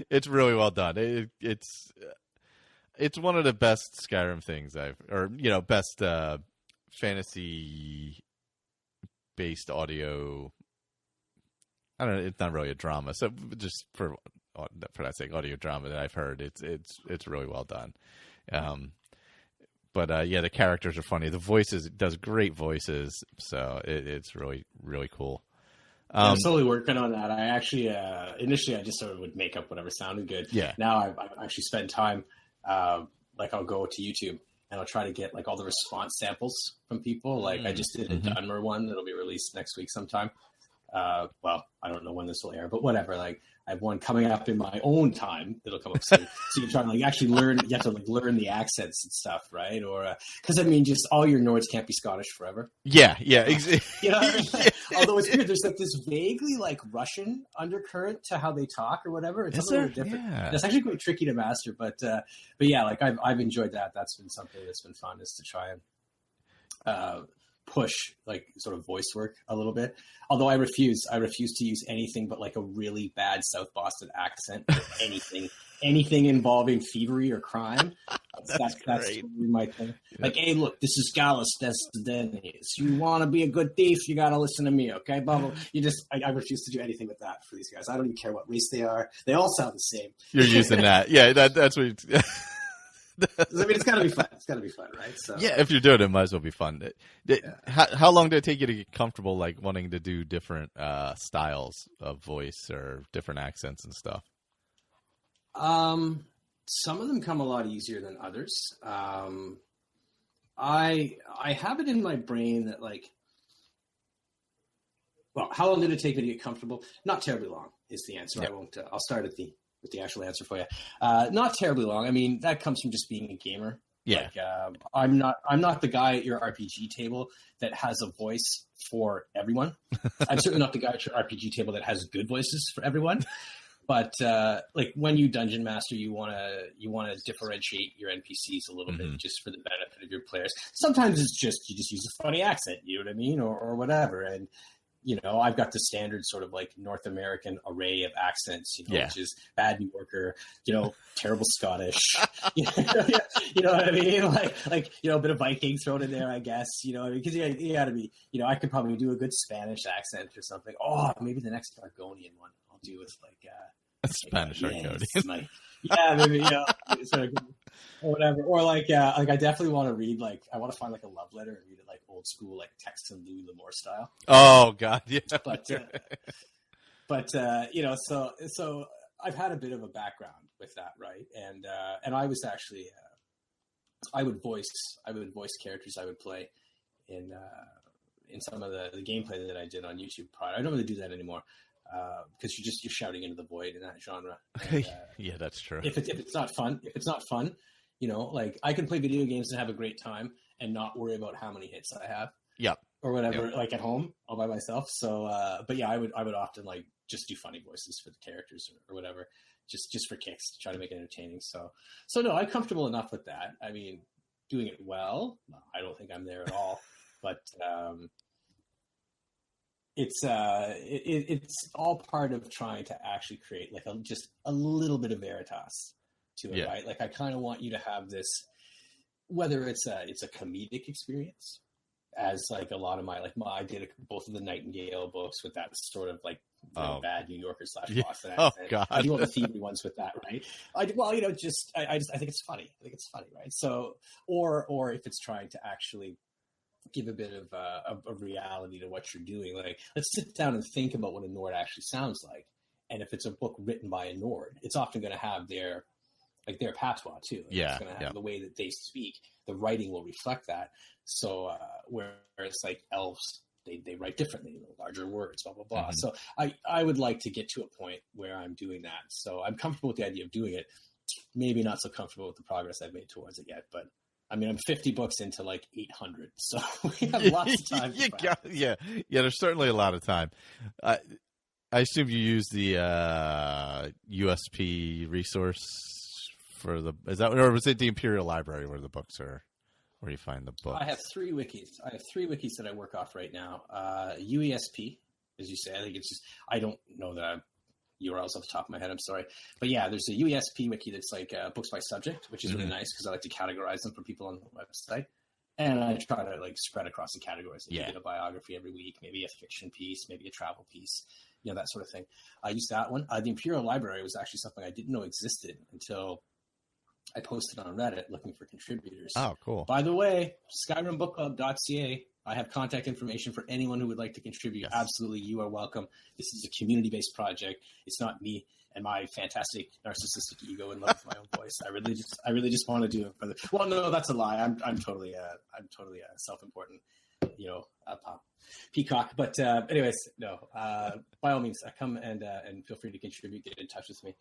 It's really well done. It's one of the best Skyrim things best fantasy based audio. I don't know. It's not really a drama, so just for that sake, audio drama that I've heard. It's really well done. But the characters are funny. The voices, it does great voices, so it's really really cool. I'm slowly working on that. I actually, initially, I just sort of would make up whatever sounded good. Yeah. Now I've actually spent time, like I'll go to YouTube and I'll try to get like all the response samples from people. Like I just did a Dunmer one that'll be released next week sometime. Well, I don't know when this will air, but whatever. Like I have one coming up in my own time that'll come up soon. So you're trying to like actually learn. You have to like learn the accents and stuff, right? Or because I mean, just all your Nords can't be Scottish forever. Yeah. You know what I mean? Although it's weird, there's like this vaguely like Russian undercurrent to how they talk or whatever. It's a little different. Yeah. It's actually quite tricky to master, but yeah, like I've enjoyed that. That's been something that's been fun, is to try and push like sort of voice work a little bit. Although I refuse to use anything but like a really bad South Boston accent or anything involving thievery or crime. That's my thing. Like, hey, look, this is Gallus. That's the Denny's. You want to be a good thief, you got to listen to me, okay, Bubble? I refuse to do anything with that for these guys. I don't even care what race they are. They all sound the same. You're using that. Yeah, that's what I mean, it's got to be fun. It's got to be fun, right? So yeah, if you're doing it, it might as well be fun. How long did it take you to get comfortable, like wanting to do different styles of voice or different accents and stuff? Some of them come a lot easier than others. I have it in my brain that like, well, how long did it take me to get comfortable? Not terribly long is the answer. Yep. I won't. I'll start with the actual answer for you. Not terribly long. I mean, that comes from just being a gamer. Yeah. Like, I'm not the guy at your RPG table that has a voice for everyone. I'm certainly not the guy at your RPG table that has good voices for everyone. But like when you dungeon master, you want to differentiate your NPCs a little bit just for the benefit of your players. Sometimes it's just you just use a funny accent, you know what I mean, or whatever. And you know, I've got the standard sort of like North American array of accents, you know, which is bad New Yorker, you know, terrible Scottish, you know what I mean? Like, you know, a bit of Viking thrown in there, I guess, you know, because you got to be, you know, I could probably do a good Spanish accent or something. Oh, maybe the next Argonian one I'll do with like, Spanish Argonian. Maybe, you know, or whatever. Or like I definitely want to read, like, I want to find like a love letter and read it like old school, like Texan Louis L'Amour style. Oh God. Yeah. But you know, so I've had a bit of a background with that. Right. And I was actually, I would voice characters I would play in some of the gameplay that I did on YouTube prior. I don't really do that anymore. Because you're shouting into the void in that genre. And, yeah, that's true. If it's not fun, you know, like I can play video games and have a great time and not worry about how many hits I have. Yep. Or whatever, like at home all by myself. So, but yeah, I would often like just do funny voices for the characters or whatever, just for kicks to try to make it entertaining. So no, I'm comfortable enough with that. I mean, doing it well, I don't think I'm there at all, but. It's all part of trying to actually create like just a little bit of veritas to it, right? Like I kind of want you to have this, whether it's a comedic experience, as like a lot of I did both of the Nightingale books with that sort of like bad New Yorker / Boston accent. Oh God, I do all the thievery ones with that, right? I think it's funny. I think it's funny, right? So or if it's trying to actually give a bit of a reality to what you're doing. Like, let's sit down and think about what a Nord actually sounds like. And if it's a book written by a Nord, it's often going to have their patois too. Like it's going to have the way that they speak. The writing will reflect that. So whereas like elves, they write differently, larger words, blah blah blah. So I would like to get to a point where I'm doing that. So I'm comfortable with the idea of doing it. Maybe not so comfortable with the progress I've made towards it yet, but. I mean, I'm 50 books into like 800, so we have lots of time. Yeah, there's certainly a lot of time. I assume you use the USP resource for or was it the Imperial Library where the books are, where you find the books? I have three wikis. That I work off right now. UESP, as you say, I think it's just, I don't know the URLs off the top of my head, I'm sorry. But yeah, there's a UESP wiki that's like books by subject, which is really nice because I like to categorize them for people on the website. And I try to like spread across the categories. Like you get a biography every week, maybe a fiction piece, maybe a travel piece, you know, that sort of thing. I use that one. The Imperial Library was actually something I didn't know existed until I posted on Reddit looking for contributors. Oh, cool. By the way, SkyrimBookClub.ca, I have contact information for anyone who would like to contribute. Yes. Absolutely, you are welcome. This is a community-based project. It's not me and my fantastic narcissistic ego in love with my own voice. I really just want to do it for the. Well, no, that's a lie. I'm totally self-important, peacock. But anyways, no. By all means, come and feel free to contribute. Get in touch with me,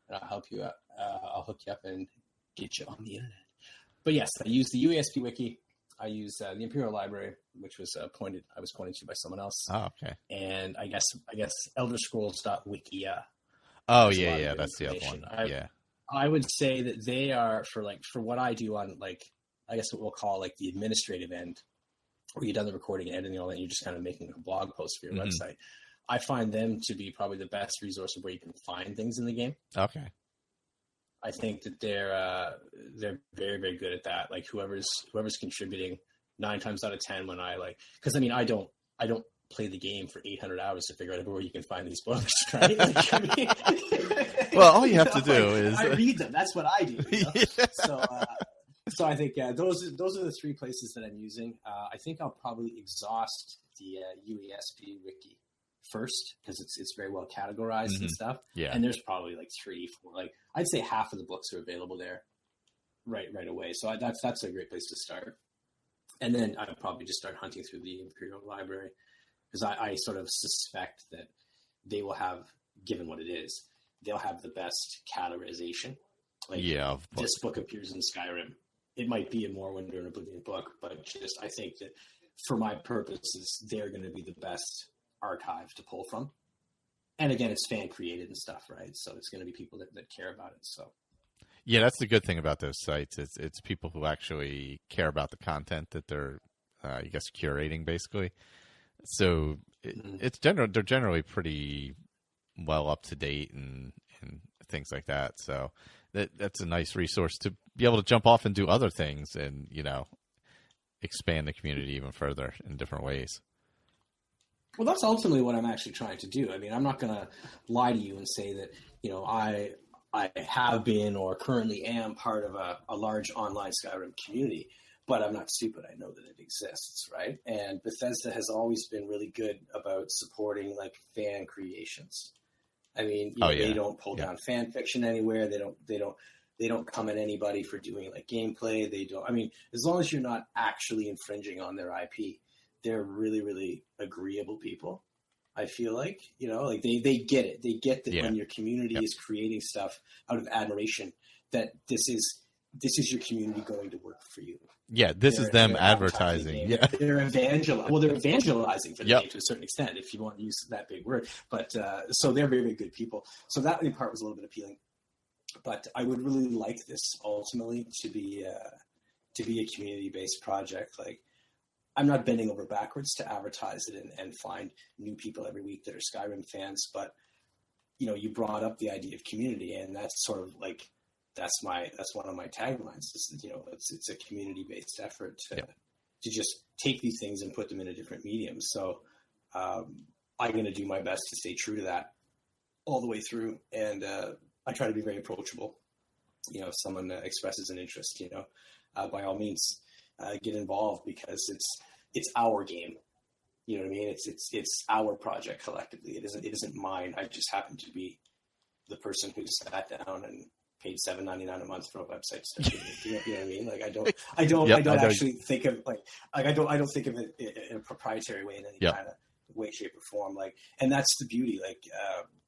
and I'll help you out. I'll hook you up and get you on the internet. But yes, I use the UASP wiki. I use the Imperial Library, which was I was pointed to by someone else. Oh, okay. And I guess elderscrolls.wiki. Oh, yeah, that's the other one. I would say that they are for what I do on I guess what we'll call the administrative end, where you've done the recording and editing and all that, and you're just kind of making a blog post for your website. I find them to be probably the best resource of where you can find things in the game. Okay. I think that they're very, very good at that. Like whoever's contributing, 9 times out of 10 when because I don't play the game for 800 hours to figure out where you can find these books, right? Well, all you have to do is I read them. That's what I do. Yeah. So I think those are the 3 places that I'm using. I think I'll probably exhaust the UASP wiki first because it's very well categorized and stuff. Yeah. And there's probably 3, 4, I'd say half of the books are available there right away. So that's a great place to start. And then I'd probably just start hunting through the Imperial Library because I sort of suspect that they will have, given what it is, they'll have the best categorization. This book appears in Skyrim. It might be a Morrowind or an Oblivion book, but I think that for my purposes, they're going to be the best archive to pull from. And again, it's fan created and stuff, right? So it's going to be people that care about it. So yeah, that's the good thing about those sites. It's people who actually care about the content that they're, I guess, curating basically. So they're generally pretty well up to date and things like that. So that's a nice resource to be able to jump off and do other things and expand the community even further in different ways. Well, that's ultimately what I'm actually trying to do. I mean, I'm not going to lie to you and say that, I have been or currently am part of a large online Skyrim community, but I'm not stupid. I know that it exists, right? And Bethesda has always been really good about supporting fan creations. I mean, they don't pull down fan fiction anywhere. They don't come at anybody for doing gameplay. They don't. I mean, as long as you're not actually infringing on their IP, they're really, really agreeable people. I feel they get it. They get that when your community is creating stuff out of admiration, that this is your community going to work for you. Yeah, this is them advertising. Yeah, they're evangelizing for the game to a certain extent, if you want to use that big word. But so they're very, very good people. So that part was a little bit appealing. But I would really like this ultimately to be a community-based project. I'm not bending over backwards to advertise it and find new people every week that are Skyrim fans. But you brought up the idea of community, and that's sort of that's one of my taglines. It's a community-based effort to just take these things and put them in a different medium. So I'm going to do my best to stay true to that all the way through, and I try to be very approachable. If someone expresses an interest, by all means, get involved because it's our game. You know what I mean? It's our project collectively. It isn't mine. I just happen to be the person who sat down and paid $7.99 a month for a website stuff. You know what I mean? I don't actually think of I don't think of it in a proprietary way in any kind of way, shape, or form. And that's the beauty.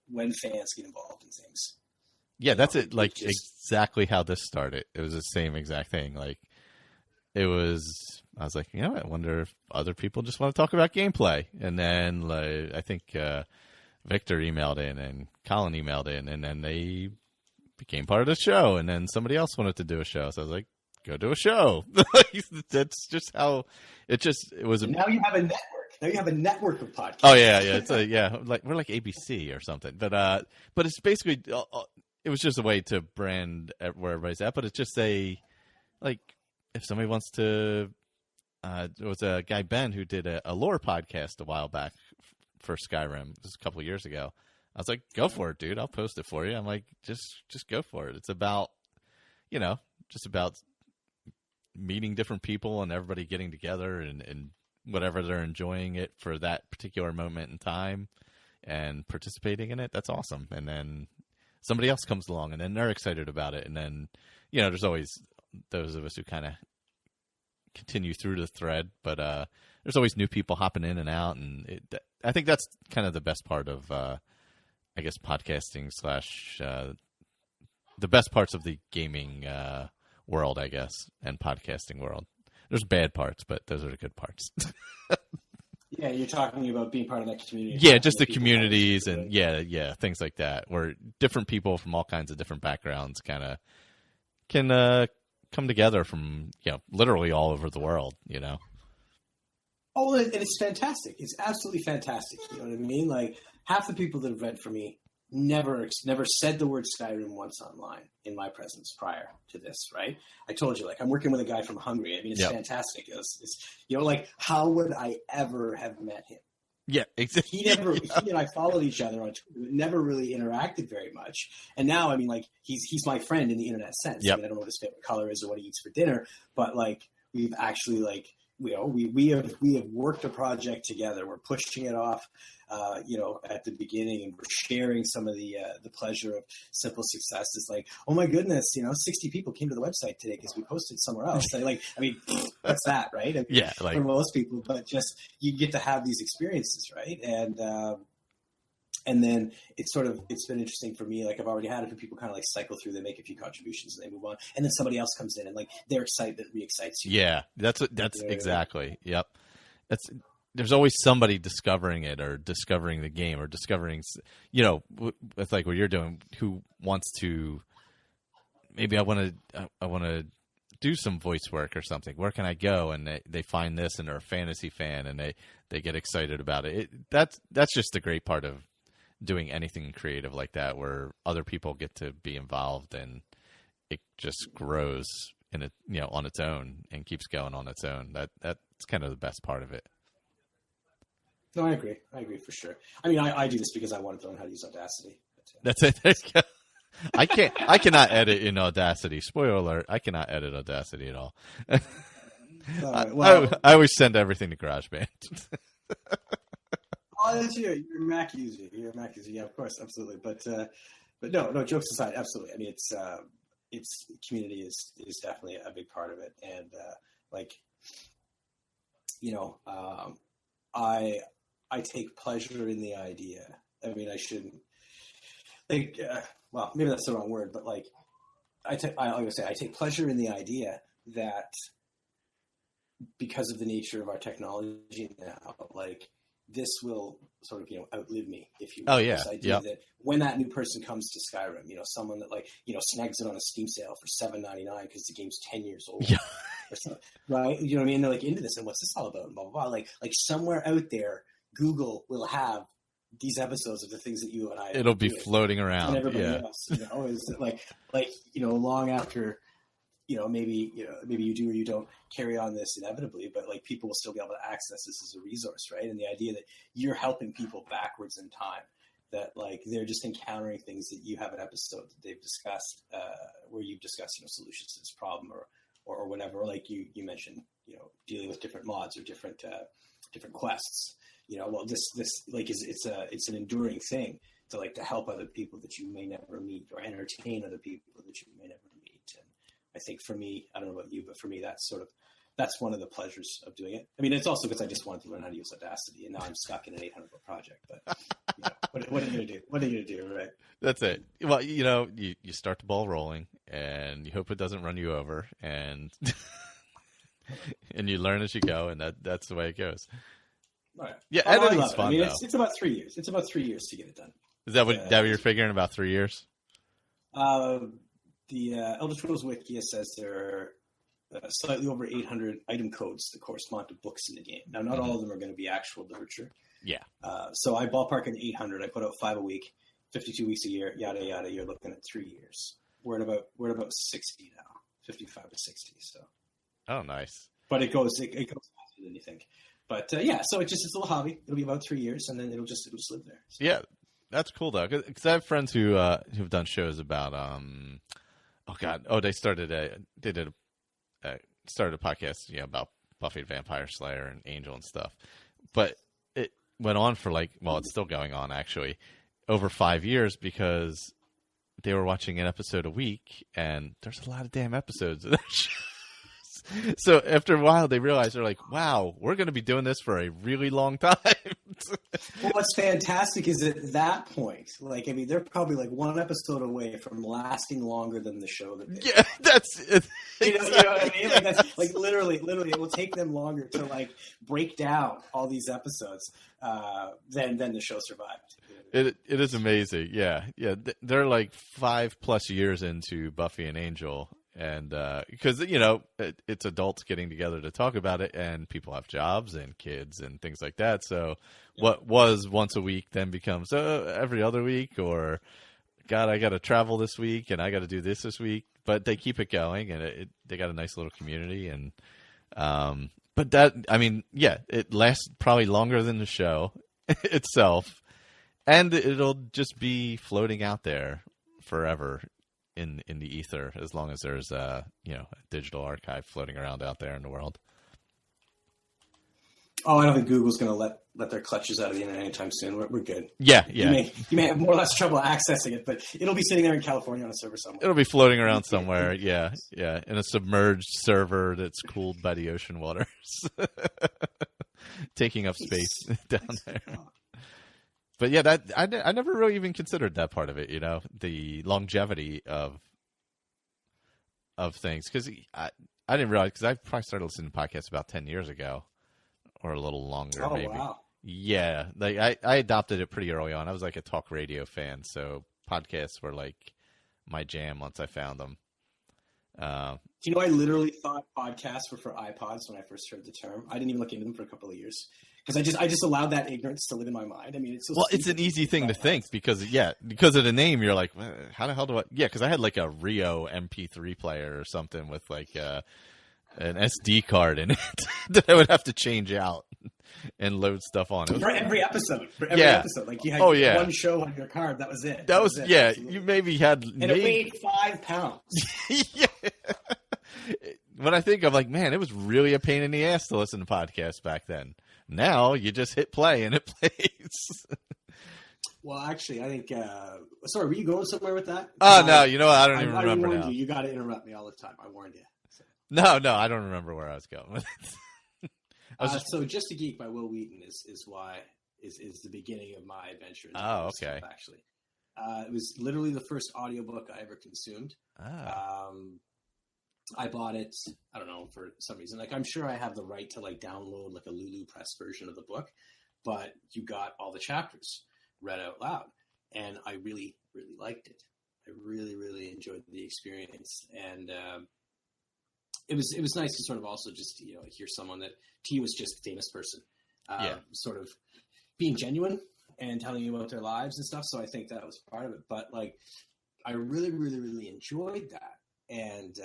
When fans get involved in things. Yeah, that's it. Exactly how this started. It was the same exact thing. I was like, I wonder if other people just want to talk about gameplay. And then I think Victor emailed in and Colin emailed in, and then they became part of the show. And then somebody else wanted to do a show. So I was like, go do a show. That's just how it was. Now you have a network. Now you have a network of podcasts. Oh yeah. It's we're like ABC or something, but it's basically, it was just a way to brand where everybody's at, but it's just if somebody wants to, there was a guy, Ben, who did a lore podcast a while back for Skyrim, just a couple of years ago. I was like, go for it, dude. I'll post it for you. I'm like, just go for it. It's about, just about meeting different people and everybody getting together and whatever they're enjoying it for that particular moment in time and participating in it, that's awesome. And then somebody else comes along and then they're excited about it. And then, there's always those of us who kind of continue through the thread, but there's always new people hopping in and out. And I think that's kind of the best part of, I guess, podcasting / the best parts of the gaming world, I guess, and podcasting world. There's bad parts, but those are the good parts. Yeah, you're talking about being part of that community. Yeah, just the communities and things like that, where different people from all kinds of different backgrounds kind of can come together from literally all over the world. Oh, and it's fantastic. It's absolutely fantastic. You know what I mean? Like, half the people that have read for me never said the word Skyrim once online in my presence prior to this, right? I told you, like, I'm working with a guy from Hungary. I mean, it's fantastic. It's like, how would I ever have met him? Yeah, exactly. He and I followed each other on Twitter, never really interacted very much. And now, I mean, like, he's my friend in the internet sense. Yep. I mean, I don't know what his favorite color is or what he eats for dinner, but like, we've actually like, we have worked a project together. We're pushing it off, at the beginning, and we're sharing some of the pleasure of simple success. It's like, oh my goodness, 60 people came to the website today because we posted somewhere else. What's that, right? I mean, for most people, but just you get to have these experiences, right? And then it's been interesting for me. Like, I've already had a few people kind of like cycle through, they make a few contributions and they move on. And then somebody else comes in and like their excitement re-excites you. Yeah, that's exactly. Yep. There's always somebody discovering it or discovering the game or discovering, it's like what you're doing, who wants to, maybe I want to do some voice work or something. Where can I go? And they find this and they're a fantasy fan and they get excited about it. That's just the great part of doing anything creative like that, where other people get to be involved and it just grows on its own and keeps going on its own. That's kind of the best part of it. No, I agree for sure. I mean, I do this because I wanted to learn how to use Audacity. That's it. There you go. I cannot edit in Audacity. Spoiler alert, I cannot edit Audacity at all. I always send everything to GarageBand. Oh, that's you're a Mac user. Yeah, of course, absolutely. But no, jokes aside, absolutely. I mean, it's community is definitely a big part of it, and I take pleasure in the idea. I mean, I shouldn't maybe that's the wrong word, but like I take pleasure in the idea that because of the nature of our technology now, like, this will sort of, outlive me, if you will. Oh, yeah. This idea that when that new person comes to Skyrim, someone that snags it on a Steam sale for $7.99 because the game's 10 years old. Yeah. Or something, right? You know what I mean? They're like into this, and what's this all about? And blah, blah, blah. Like somewhere out there, Google will have these episodes of the things that you and I it'll be floating around. And everybody else, is long after, maybe you do or you don't carry on this inevitably, but like, people will still be able to access this as a resource, right? And the idea that you're helping people backwards in time, that like they're just encountering things that you have an episode that they've discussed, where you've discussed, solutions to this problem or whatever. Or like you mentioned, dealing with different mods or different quests. This like it's an enduring thing to help other people that you may never meet, or entertain other people that you may never meet. And I think for me, I don't know about you, but for me, that's one of the pleasures of doing it. I mean, it's also because I just wanted to learn how to use Audacity, and now I'm stuck in an 800-book project. But what are you going to do? What are you going to do, right? That's it. Well, you start the ball rolling, and you hope it doesn't run you over, and and you learn as you go, and that's the way it goes. Right. Yeah, editing's fun. I mean, it's about 3 years. It's about 3 years to get it done. Is that what you're figuring, about 3 years? The Elder Scrolls Wiki says there are slightly over 800 item codes that correspond to books in the game. Now, not all of them are going to be actual literature. Yeah. So I ballpark in 800. I put out 5 a week, 52 weeks a year, yada yada. You're looking at 3 years. We're at about 60 now, 55 to 60. So. Oh, nice. But it goes faster than you think. But so it's a little hobby. It'll be about 3 years, and then it'll just live there. So. Yeah, that's cool though, because I have friends who've done shows about they started a podcast about Buffy the Vampire Slayer and Angel and stuff. But it went on for it's still going on actually, over 5 years because they were watching an episode a week, and there's a lot of damn episodes of that show. So after a while, they realized they're like, wow, we're going to be doing this for a really long time. Well, what's fantastic is at that point, they're probably one episode away from lasting longer than the show that they that's it. You know what I mean? That's literally, it will take them longer to break down all these episodes than the show survived. It is amazing. Yeah. They're 5+ years into Buffy and Angel. And because, it's adults getting together to talk about it, and people have jobs and kids and things like that. So what was once a week then becomes every other week, or, God, I got to travel this week and I got to do this week. But they keep it going, and they got a nice little community. And but it lasts probably longer than the show itself. And it'll just be floating out there forever in the ether, as long as there's a digital archive floating around out there in the world. Oh, I don't think Google's going to let their clutches out of the internet anytime soon. We're good. Yeah. You may have more or less trouble accessing it, but it'll be sitting there in California on a server somewhere. It'll be floating around somewhere. Yeah, in a submerged server that's cooled by the ocean waters, taking up space down there. But yeah, that I never really even considered that part of it. The longevity of things, because I didn't realize, because I probably started listening to podcasts about 10 years ago, or a little longer. Maybe. Wow. Yeah, I adopted it pretty early on. I was a talk radio fan, so podcasts were my jam once I found them. Do you know, I literally thought podcasts were for iPods when I first heard the term. I didn't even look into them for a couple of years, because I just allowed that ignorance to live in my mind. I mean, it's an easy thing to think, because of the name, you're like, well, how the hell do I? Yeah, because I had a Rio MP3 player or something with an SD card in it that I would have to change out and load stuff on. For every episode. Episode. You had one show on your card. That was it. That was it. Yeah. Absolutely. You maybe had. And it weighed 5 pounds. Yeah. When I think, I'm like, man, it was really a pain in the ass to listen to podcasts back then. Now you just hit play and it plays. Well, actually, I think. Sorry, were you going somewhere with that? Oh, no. You know what? I don't even remember now. You got to interrupt me all the time. I warned you. So. No, I don't remember where I was going with it. So Just a Geek by Will Wheaton is the beginning of my adventure. Oh, okay. Stuff, actually, it was literally the first audiobook I ever consumed. I bought it, I don't know, for some reason. I'm sure I have the right to download a Lulu Press version of the book, but you got all the chapters read out loud, and I really, really liked it. I really, really enjoyed the experience, and it was nice to sort of also just hear someone that to you was just a famous person, sort of being genuine and telling you about their lives and stuff. So I think that was part of it. But I really, really, really enjoyed that, and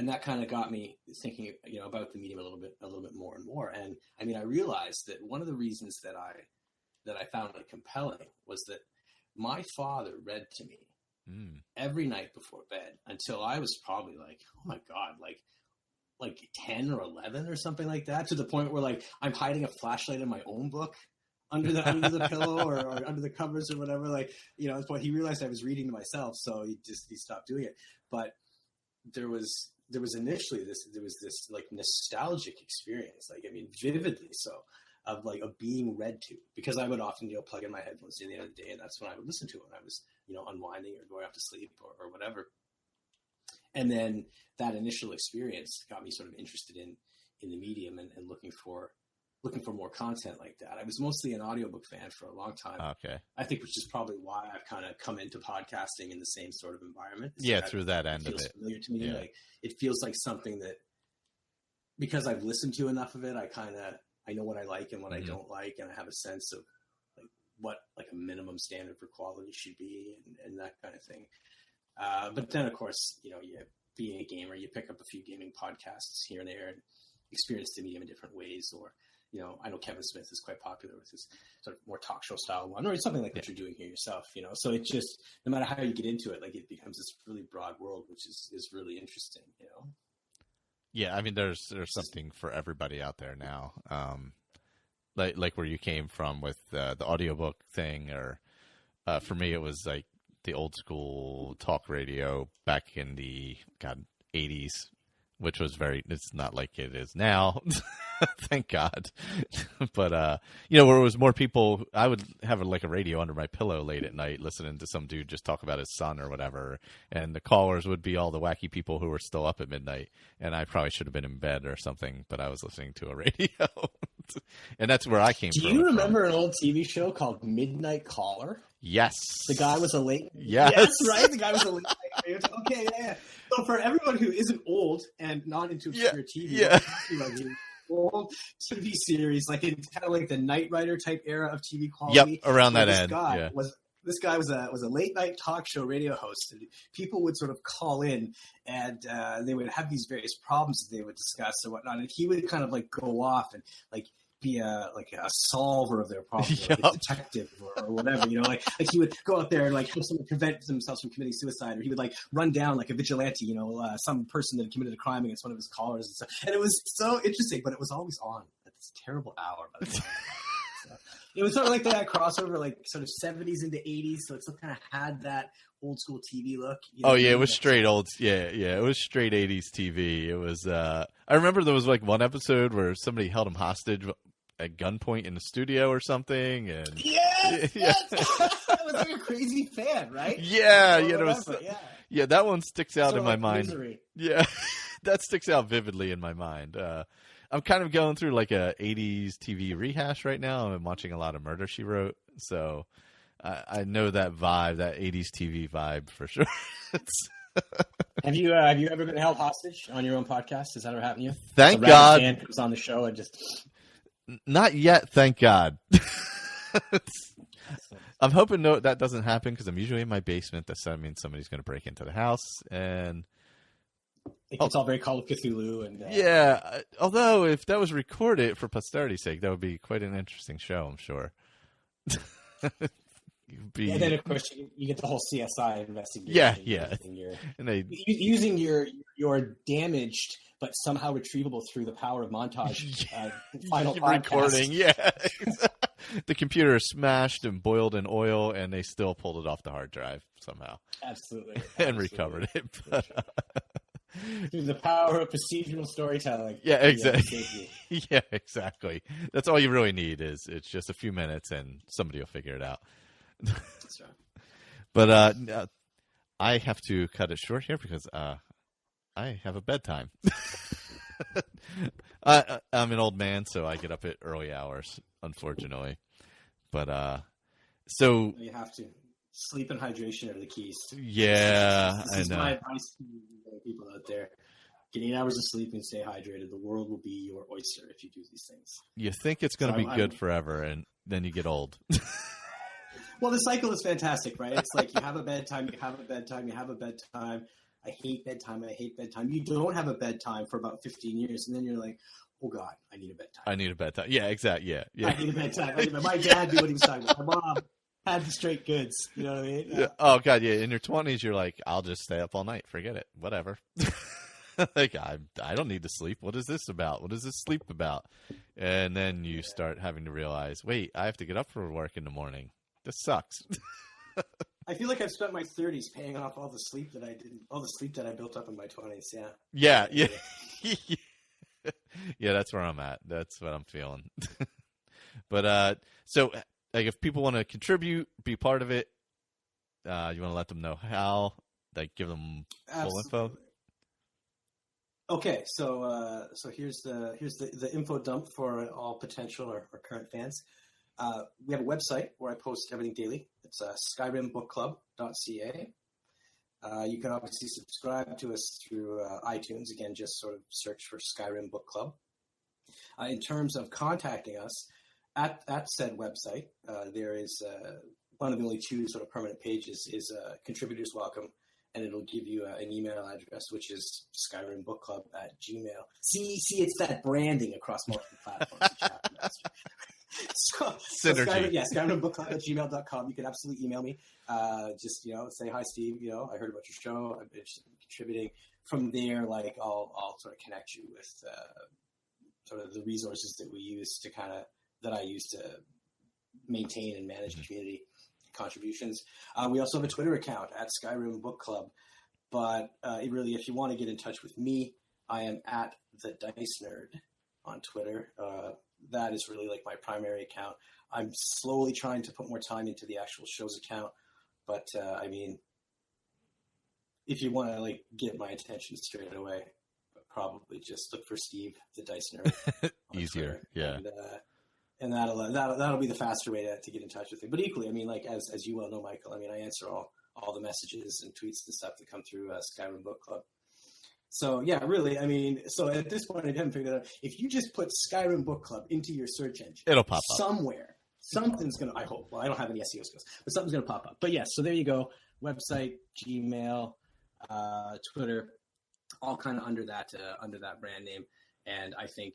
that kind of got me thinking, about the medium a little bit more and more. And I mean, I realized that one of the reasons that I found it compelling was that my father read to me every night before bed until I was probably oh my God, like 10 or 11 or something like that, to the point where I'm hiding a flashlight in my own book under the pillow or under the covers or whatever. That's why he realized I was reading to myself, so he stopped doing it. But there was initially this nostalgic experience, vividly so, of being read to, because I would often plug in my headphones at the end of the day, and that's when I would listen to it when I was unwinding or going off to sleep or whatever. And then that initial experience got me sort of interested in the medium and looking for more content like that. I was mostly an audiobook fan for a long time. Okay. I think, which is probably why I've kind of come into podcasting in the same sort of environment. Through that end of it. Feels familiar to me. Yeah. It feels like something that, because I've listened to enough of it, I know what I like and what I don't like, and I have a sense of what a minimum standard for quality should be and that kind of thing. But then, of course, being a gamer, you pick up a few gaming podcasts here and there and experience the medium in different ways. Or, I know Kevin Smith is quite popular with his sort of more talk show style one, or something like what you're doing here yourself, So it just, no matter how you get into it, it becomes this really broad world, which is really interesting, Yeah, I mean, there's something for everybody out there now. Like where you came from with the audiobook thing, or for me, it was like the old school talk radio back in the 80s, which was it's not like it is now. Thank God. But, where it was more people, I would have like a radio under my pillow late at night listening to some dude just talk about his son or whatever. And the callers would be all the wacky people who were still up at midnight. And I probably should have been in bed or something, but I was listening to a radio. And that's where I came from. Do you remember an old TV show called Midnight Caller? Yes. The guy was a late. Yes, right? The guy was a late. Okay, yeah. So for everyone who isn't old and not into obscure TV, old TV series, like in kind of like the Knight Rider type era of TV quality. Yep, around that end. This guy was a late night talk show radio host, and people would sort of call in, and they would have these various problems that they would discuss and whatnot, and he would kind of like go off and like be a solver of their problems, like a detective or whatever, like he would go out there and like help someone prevent themselves from committing suicide, or he would like run down like a vigilante, some person that had committed a crime against one of his callers and stuff. And it was so interesting, but it was always on at this terrible hour. By the way. So, it was sort of like that crossover, like sort of 70s into 80s, so it still kind of had that old school TV look. It was straight old. Yeah, it was straight 80s TV. It was. I remember there was like one episode where somebody held him hostage at gunpoint in the studio or something, and yes! That was like a crazy fan, right? Yeah, that one sticks out in my mind. Misery. Yeah, that sticks out vividly in my mind. I'm kind of going through like a 80s TV rehash right now. I'm watching a lot of Murder, She Wrote, so I know that vibe, that 80s TV vibe for sure. Have you ever been held hostage on your own podcast? Has that ever happened to you? Thank God. Fan comes on the show and just. Not yet, thank God. I'm hoping that doesn't happen because I'm usually in my basement. That means somebody's going to break into the house, and it's all very Call of Cthulhu. And although if that was recorded for posterity's sake, that would be quite an interesting show, I'm sure. And then of course you get the whole CSI investigation. Using your damaged but somehow retrievable through the power of montage final recording. The computer is smashed and boiled in oil, and they still pulled it off the hard drive somehow. Absolutely. And recovered it. But, through the power of procedural storytelling. Yeah, exactly. Yeah, exactly. That's all you really need it's just a few minutes and somebody will figure it out. That's right. But I have to cut it short here because I have a bedtime. I'm an old man, so I get up at early hours, unfortunately. But so you have to. Sleep and hydration are the keys. Yeah, this is my advice to people out there. Get 8 hours of sleep and stay hydrated. The world will be your oyster if you do these things. You think it's going to be good forever, and then you get old. Well, the cycle is fantastic, right? It's like you have a bedtime, you have a bedtime, you have a bedtime. I hate bedtime. You don't have a bedtime for about 15 years, and then you're like, oh, God, I need a bedtime. Yeah, exactly. Yeah. I need a bedtime. My dad knew what he was talking about. My mom had the straight goods. You know what I mean? Yeah. Oh, God, yeah. In your 20s, you're like, I'll just stay up all night. Forget it. Whatever. Like, I don't need to sleep. What is this about? What is this sleep about? And then you start having to realize, wait, I have to get up for work in the morning. This sucks. I feel like I've spent my 30s paying off all the sleep that I built up in my 20s. Yeah. Yeah, that's where I'm at. That's what I'm feeling. But so like if people want to contribute, be part of it, you want to let them know how, like give them full info. Okay, so here's the info dump for all potential or current fans. We have a website where I post everything daily. It's skyrimbookclub.ca. You can obviously subscribe to us through iTunes. Again, just sort of search for Skyrim Book Club. In terms of contacting us, at said website, there is one of the only two sort of permanent pages is Contributors Welcome, and it'll give you an email address, which is skyrimbookclub@gmail.com. See, it's that branding across multiple platforms. So Synergy. Skyrimbookclub@gmail.com. You can absolutely email me. Just, say, hi, Steve. I heard about your show. I'm interested in contributing. From there, like, I'll sort of connect you with sort of the resources that I use to maintain and manage the community contributions. We also have a Twitter account at Skyrim Book Club. But if you want to get in touch with me, I am at the Dice Nerd on Twitter. That is really like my primary account. I'm slowly trying to put more time into the actual show's account. But if you want to like get my attention straight away, probably just look for Steve, the Dice Nerd. Easier, Twitter. Yeah. And that'll be the faster way to get in touch with me. But equally, as you well know, Michael, I answer all the messages and tweets and stuff that come through Skyrim Book Club. So yeah, really, so at this point, I haven't figured out. If you just put Skyrim Book Club into your search engine, it'll pop up somewhere. Something's gonna. I hope. Well, I don't have any SEO skills, but something's gonna pop up. But yes, so there you go. Website, Gmail, Twitter, all kind of under that brand name. And I think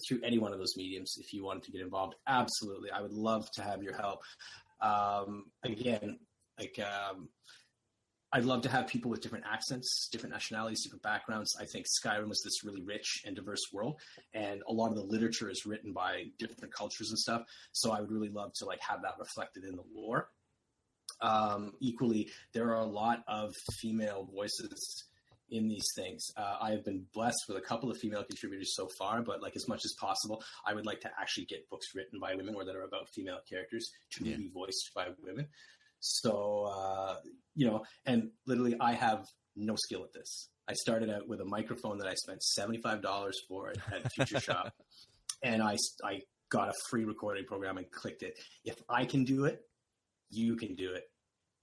through any one of those mediums, if you wanted to get involved, absolutely, I would love to have your help. Again, I'd love to have people with different accents, different nationalities, different backgrounds. I think Skyrim is this really rich and diverse world, and a lot of the literature is written by different cultures and stuff. So I would really love to have that reflected in the lore. Equally, there are a lot of female voices in these things. I have been blessed with a couple of female contributors so far, but as much as possible, I would like to actually get books written by women or that are about female characters to be voiced by women. So, and literally I have no skill at this. I started out with a microphone that I spent $75 for at Future Shop, and I got a free recording program and clicked it. If I can do it, you can do it.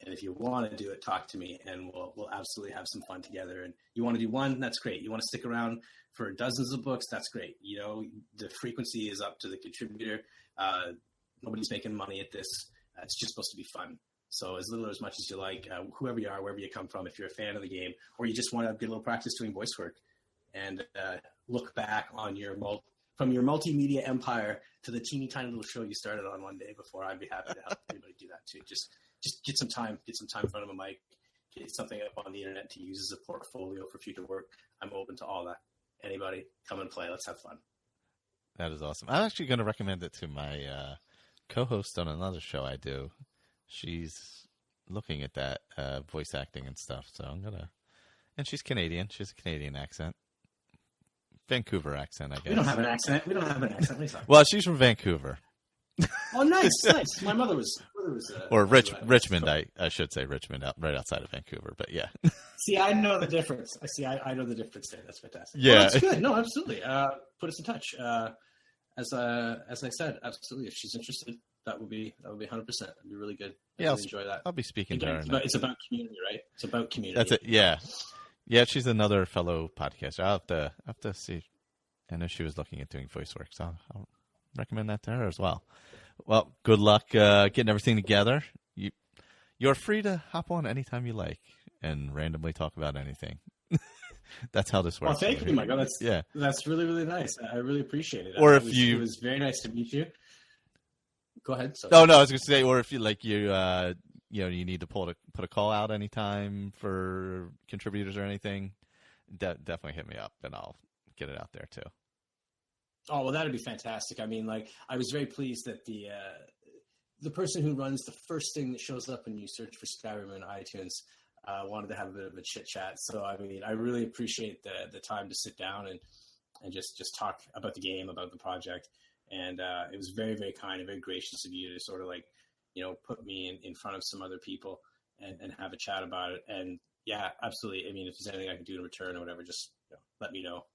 And if you want to do it, talk to me, and we'll absolutely have some fun together. And you want to do one, that's great. You want to stick around for dozens of books, that's great. The frequency is up to the contributor. Nobody's making money at this. It's just supposed to be fun. So as little or as much as you like, whoever you are, wherever you come from, if you're a fan of the game, or you just want to get a little practice doing voice work and look back on from your multimedia empire to the teeny tiny little show you started on one day before, I'd be happy to help anybody do that too. Just get some time in front of a mic, get something up on the internet to use as a portfolio for future work. I'm open to all that. Anybody, come and play. Let's have fun. That is awesome. I'm actually going to recommend it to my co-host on another show I do. She's looking at that voice acting and stuff, so I'm going to... And she's Canadian. She has a Canadian accent. Vancouver accent, I guess. We don't have an accent. Well, she's from Vancouver. Oh, nice. My mother was or Richmond, I should say Richmond, right outside of Vancouver, but yeah. See, I know the difference. I know the difference there. That's fantastic. Yeah. Well, that's good. No, absolutely. Put us in touch. As I said, absolutely. If she's interested, that would be 100%. That'd be really good. I'll enjoy that. I'll be speaking to her. It's about community, right? It's about community. That's it. Yeah. Yeah, she's another fellow podcaster. I'll have to see. I know she was looking at doing voice work, so I'll recommend that to her as well. Well, good luck getting everything together. You're free to hop on anytime you like and randomly talk about anything. That's how this works. Well, thank you, Michael. That's really, really nice. I really appreciate it. It was very nice to meet you. Go ahead. Sorry. No, I was going to say, or if you you need to put a call out anytime for contributors or anything, definitely hit me up and I'll get it out there too. Oh, well, that'd be fantastic. I was very pleased that the person who runs the first thing that shows up when you search for Skyrim in iTunes wanted to have a bit of a chit chat. So, I really appreciate the time to sit down and just talk about the game, about the project. And it was very, very kind and very gracious of you to sort of put me in front of some other people and have a chat about it. And yeah, absolutely. If there's anything I can do in return or whatever, just let me know.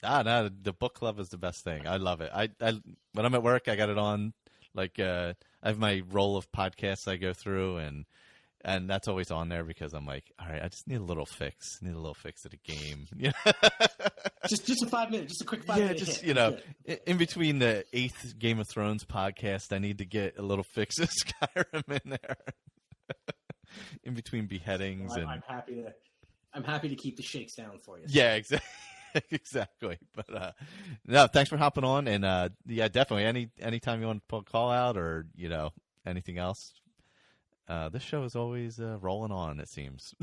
No, the book club is the best thing. I love it. I when I'm at work, I got it on. I have my roll of podcasts I go through, and that's always on there because I'm like, all right, I just need a little fix. Need a little fix of the game. just a 5 minute, just a quick 5 minute. Just in between the 8th Game of Thrones podcast, I need to get a little fix of Skyrim in there. In between beheadings, I'm happy to keep the shakes down for you. Yeah, exactly. Exactly. But no, thanks for hopping on, and yeah, definitely. Anytime you want to pull a call out or anything else, this show is always rolling on. It seems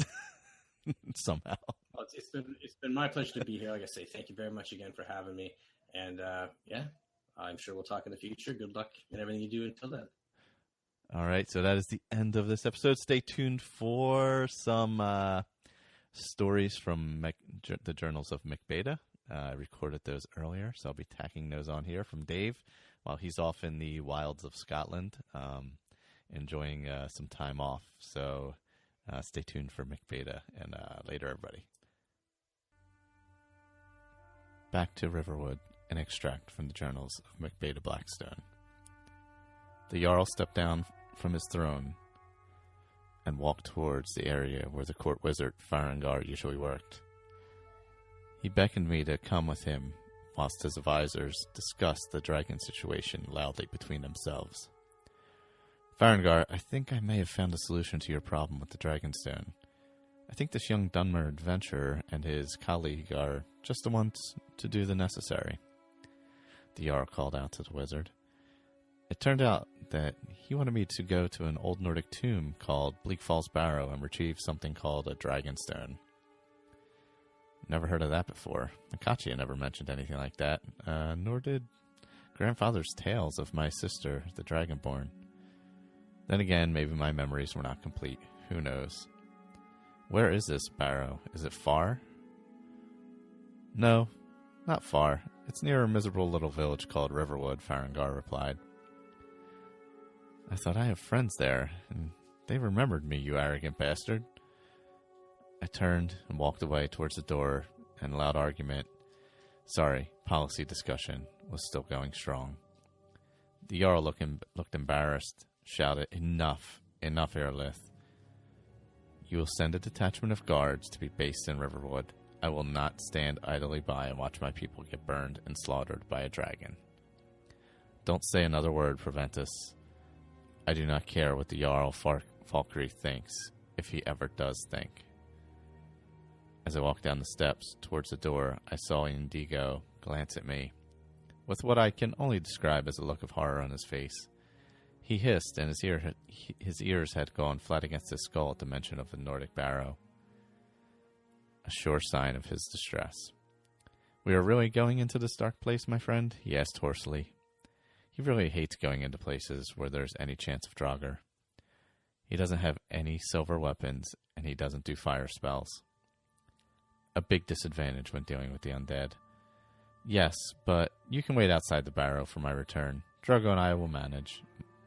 somehow. Well, it's been my pleasure to be here. Like I say, thank you very much again for having me, and yeah, I'm sure we'll talk in the future. Good luck in everything you do until then. All right, so that is the end of this episode. Stay tuned for some stories from the journals of McBeta. I recorded those earlier, so I'll be tacking those on here from Dave while he's off in the wilds of Scotland, enjoying some time off. So stay tuned for McBeta, and later, everybody. Back to Riverwood, an extract from the journals of McBeta Blackstone. The Jarl stepped down from his throne and walked towards the area where the court wizard Farengar usually worked. He beckoned me to come with him whilst his advisors discussed the dragon situation loudly between themselves. Farengar, I think I may have found a solution to your problem with the Dragonstone. I think this young Dunmer adventurer and his colleague are just the ones to do the necessary. The Jarl called out to the wizard. It turned out that he wanted me to go to an old Nordic tomb called Bleak Falls Barrow and retrieve something called a Dragonstone. Never heard of that before. Akachi never mentioned anything like that, nor did grandfather's tales of my sister, the Dragonborn. Then again, maybe my memories were not complete. Who knows? Where is this barrow? Is it far? No, not far. It's near a miserable little village called Riverwood, Farengar replied. I thought I have friends there, and they remembered me, you arrogant bastard. I turned and walked away towards the door, and a loud argument, policy discussion, was still going strong. The Jarl looked embarrassed, shouted, Enough, Earlith. You will send a detachment of guards to be based in Riverwood. I will not stand idly by and watch my people get burned and slaughtered by a dragon. Don't say another word, Proventus. I do not care what the Jarl Falkreath thinks, if he ever does think. As I walked down the steps towards the door, I saw Indigo glance at me, with what I can only describe as a look of horror on his face. He hissed, and his ears had gone flat against his skull at the mention of the Nordic barrow. A sure sign of his distress. We are really going into this dark place, my friend? He asked hoarsely. He really hates going into places where there's any chance of Draugr. He doesn't have any silver weapons, and he doesn't do fire spells. A big disadvantage when dealing with the undead. Yes, but you can wait outside the barrow for my return. Drogo and I will manage.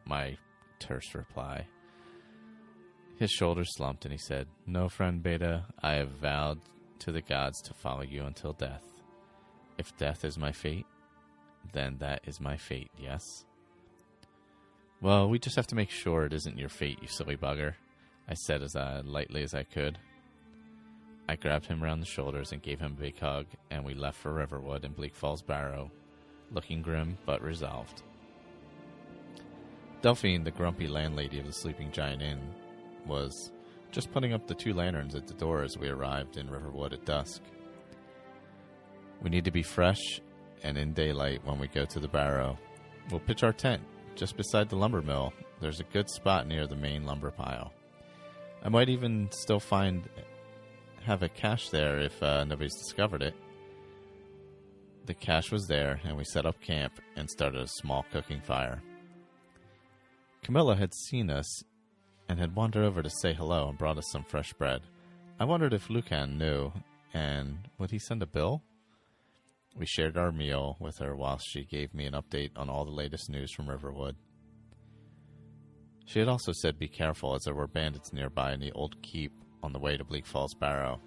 My terse reply. His shoulders slumped, and he said, No, friend Beta, I have vowed to the gods to follow you until death. If death is my fate, then that is my fate, yes? Well, we just have to make sure it isn't your fate, you silly bugger, I said as lightly as I could. I grabbed him around the shoulders and gave him a big hug, and we left for Riverwood and Bleak Falls Barrow, looking grim but resolved. Delphine, the grumpy landlady of the Sleeping Giant Inn, was just putting up the 2 lanterns at the door as we arrived in Riverwood at dusk. We need to be fresh and in daylight when we go to the barrow. We'll pitch our tent just beside the lumber mill. There's a good spot near the main lumber pile. I might even still have a cache there if nobody's discovered it. The cache was there, and we set up camp and started a small cooking fire. Camilla had seen us and had wandered over to say hello and brought us some fresh bread. I wondered if Lucan knew, and would he send a bill? We shared our meal with her whilst she gave me an update on all the latest news from Riverwood. She had also said be careful as there were bandits nearby in the old keep on the way to Bleak Falls Barrow.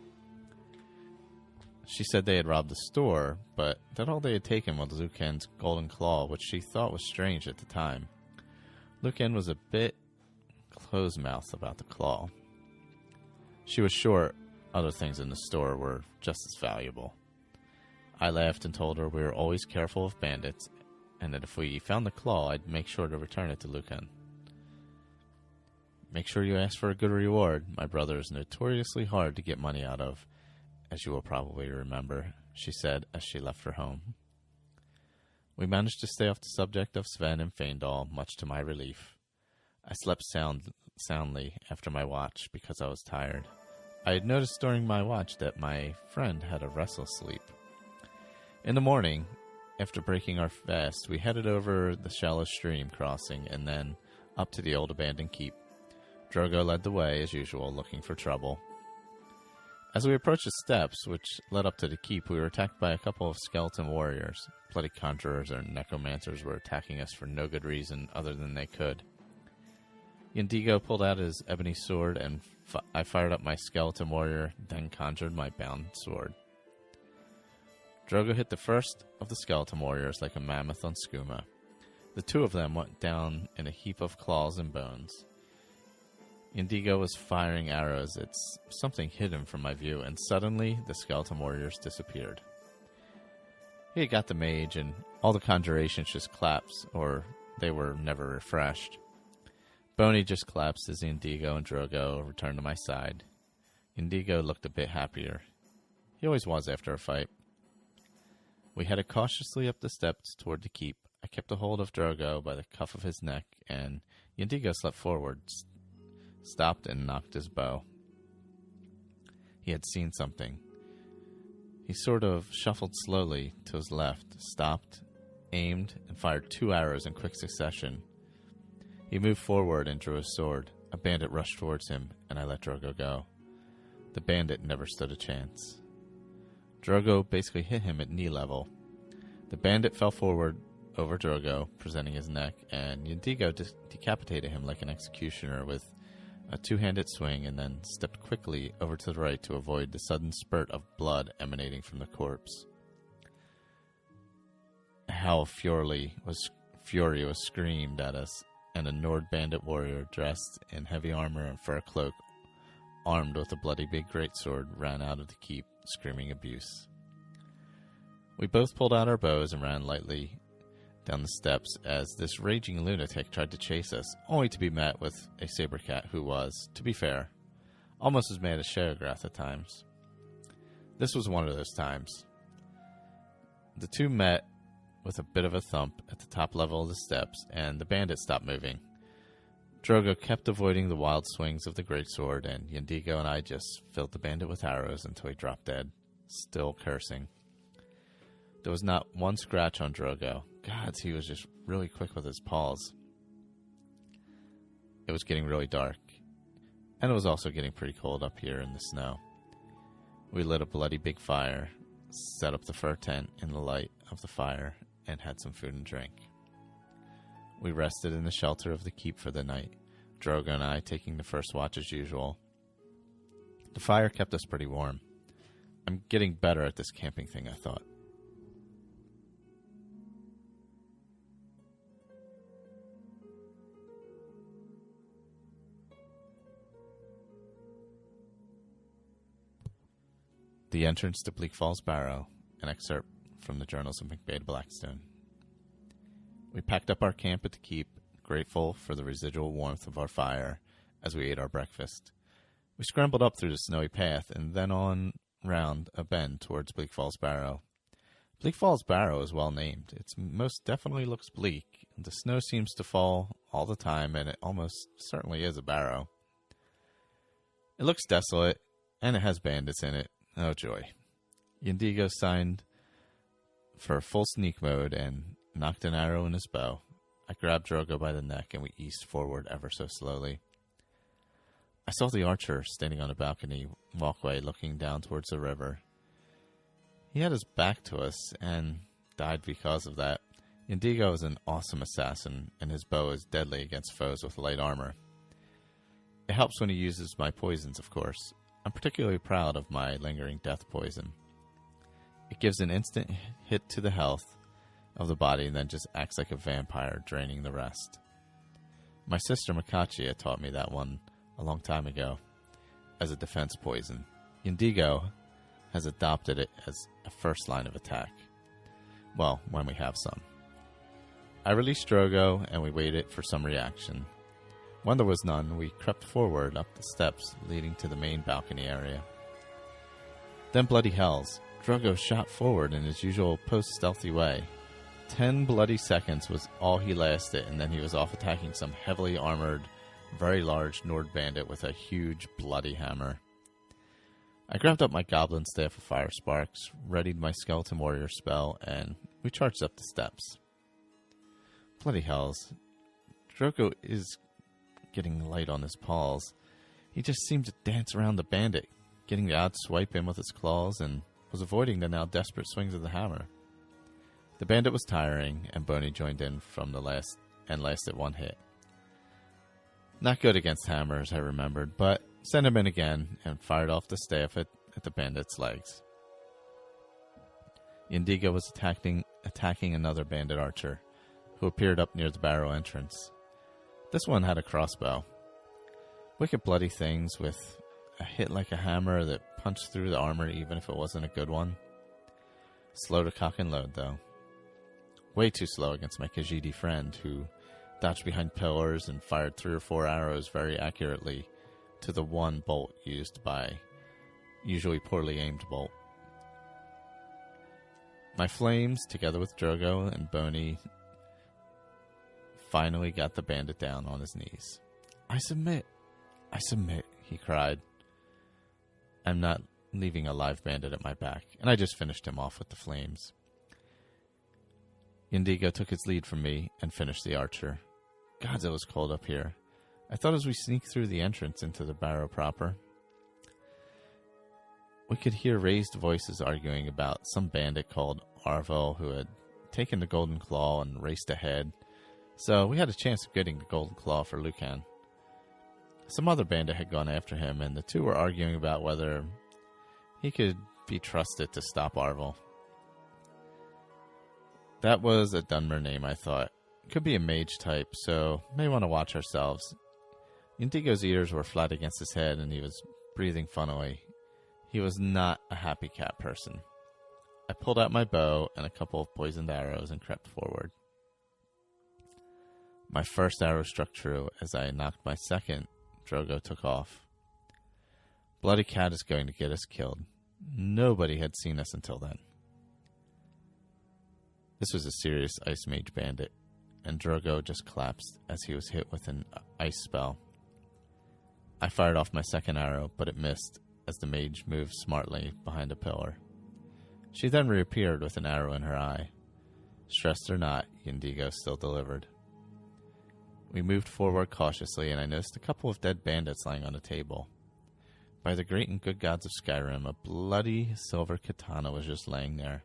She said they had robbed the store, but that all they had taken was Lucan's golden claw, which she thought was strange at the time. Lucan was a bit close-mouthed about the claw. She was sure other things in the store were just as valuable. I laughed and told her we were always careful of bandits, and that if we found the claw, I'd make sure to return it to Lucan. Make sure you ask for a good reward. My brother is notoriously hard to get money out of, as you will probably remember. she said as she left for home. We managed to stay off the subject of Sven and Feindal, much to my relief. I slept soundly after my watch because I was tired. I had noticed during my watch that my friend had a restless sleep. In the morning, after breaking our fast, we headed over the shallow stream crossing and then up to the old abandoned keep. Drogo led the way, as usual, looking for trouble. As we approached the steps which led up to the keep, we were attacked by a couple of skeleton warriors. Bloody conjurers or necromancers were attacking us for no good reason other than they could. Yendigo pulled out his ebony sword, and I fired up my skeleton warrior, then conjured my bound sword. Drogo hit the first of the skeleton warriors like a mammoth on skooma. The two of them went down in a heap of claws and bones. Yendigo was firing arrows at something hidden from my view, and suddenly the skeleton warriors disappeared. He had got the mage, and all the conjurations just collapsed, or they were never refreshed. Boney just collapsed as Yendigo and Drogo returned to my side. Yendigo looked a bit happier. He always was after a fight. We headed cautiously up the steps toward the keep. I kept a hold of Drogo by the cuff of his neck, and Yendigo slept forward, stopped and knocked his bow. He had seen something. He sort of shuffled slowly to his left, stopped, aimed, and fired 2 arrows in quick succession. He moved forward and drew his sword. A bandit rushed towards him, and I let Drogo go. The bandit never stood a chance. Drogo basically hit him at knee level. The bandit fell forward over Drogo, presenting his neck, and Yendigo decapitated him like an executioner with a 2-handed swing, and then stepped quickly over to the right to avoid the sudden spurt of blood emanating from the corpse. A howl of fury was screamed at us, and a Nord bandit warrior dressed in heavy armor and fur cloak, armed with a bloody big greatsword, ran out of the keep, screaming abuse. We both pulled out our bows and ran lightly down the steps as this raging lunatic tried to chase us, only to be met with a saber cat who was, to be fair, almost as mad as Sheograth at times. This was one of those times. The two met with a bit of a thump at the top level of the steps, and the bandit stopped moving. Drogo kept avoiding the wild swings of the greatsword, and Yendigo and I just filled the bandit with arrows until he dropped dead, still cursing. There was not one scratch on Drogo. Gods, he was just really quick with his paws. It was getting really dark, and it was also getting pretty cold up here in the snow. We lit a bloody big fire, set up the fur tent in the light of the fire, and had some food and drink. We rested in the shelter of the keep for the night, Drogo and I taking the first watch as usual. The fire kept us pretty warm. I'm getting better at this camping thing, I thought. The Entrance to Bleak Falls Barrow, an excerpt from the Journals of McBade Blackstone. We packed up our camp at the keep, grateful for the residual warmth of our fire as we ate our breakfast. We scrambled up through the snowy path and then on round a bend towards Bleak Falls Barrow. Bleak Falls Barrow is well named. It most definitely looks bleak. The snow seems to fall all the time, and it almost certainly is a barrow. It looks desolate, and it has bandits in it. Oh, joy. Yendigo signed for full sneak mode and knocked an arrow in his bow. I grabbed Drogo by the neck, and we eased forward ever so slowly. I saw the archer standing on a balcony walkway looking down towards the river. He had his back to us and died because of that. Yendigo is an awesome assassin, and his bow is deadly against foes with light armor. It helps when he uses my poisons, of course. I'm particularly proud of my lingering death poison. It gives an instant hit to the health of the body and then just acts like a vampire, draining the rest. My sister Makachi taught me that one a long time ago as a defense poison. Yendigo has adopted it as a first line of attack. Well, when we have some. I released Drogo and we waited for some reaction. When there was none, we crept forward up the steps leading to the main balcony area. Then bloody hells. Drogo shot forward in his usual post-stealthy way. 10 bloody seconds was all he lasted, and then he was off attacking some heavily armored, very large Nord bandit with a huge bloody hammer. I grabbed up my goblin staff of fire sparks, readied my skeleton warrior spell, and we charged up the steps. Bloody hells. Drogo is getting light on his paws. He just seemed to dance around the bandit, getting the odd swipe in with his claws, and was avoiding the now desperate swings of the hammer. The bandit was tiring, and Boney joined in from the last and lasted one hit. Not good against hammers, I remembered, but sent him in again and fired off the staff at the bandit's legs. Indigo was attacking another bandit archer, who appeared up near the barrow entrance. This one had a crossbow. Wicked bloody things with a hit like a hammer that punched through the armor even if it wasn't a good one. Slow to cock and load, though. Way too slow against my Khajiit friend, who dodged behind pillars and fired 3 or 4 arrows very accurately to the one bolt used by usually poorly aimed bolt. My flames, together with Drogo and Boney, finally got the bandit down on his knees. I submit, he cried. I'm not leaving a live bandit at my back, and I just finished him off with the flames. Indigo took his lead from me and finished the archer. God, it was cold up here. I thought as we sneaked through the entrance into the barrow proper, we could hear raised voices arguing about some bandit called Arvo who had taken the golden claw and raced ahead, so we had a chance of getting the golden claw for Lucan. Some other bandit had gone after him, and the two were arguing about whether he could be trusted to stop Arvo. That was a Dunmer name, I thought. Could be a mage type, so may want to watch ourselves. Indigo's ears were flat against his head, and he was breathing funnily. He was not a happy cat person. I pulled out my bow and a couple of poisoned arrows and crept forward. My first arrow struck true. As I knocked my second, Drogo took off. Bloody cat is going to get us killed. Nobody had seen us until then. This was a serious ice mage bandit, and Drogo just collapsed as he was hit with an ice spell. I fired off my second arrow, but it missed as the mage moved smartly behind a pillar. She then reappeared with an arrow in her eye. Stressed or not, Indigo still delivered. We moved forward cautiously, and I noticed a couple of dead bandits lying on a table. By the great and good gods of Skyrim, a bloody silver katana was just laying there.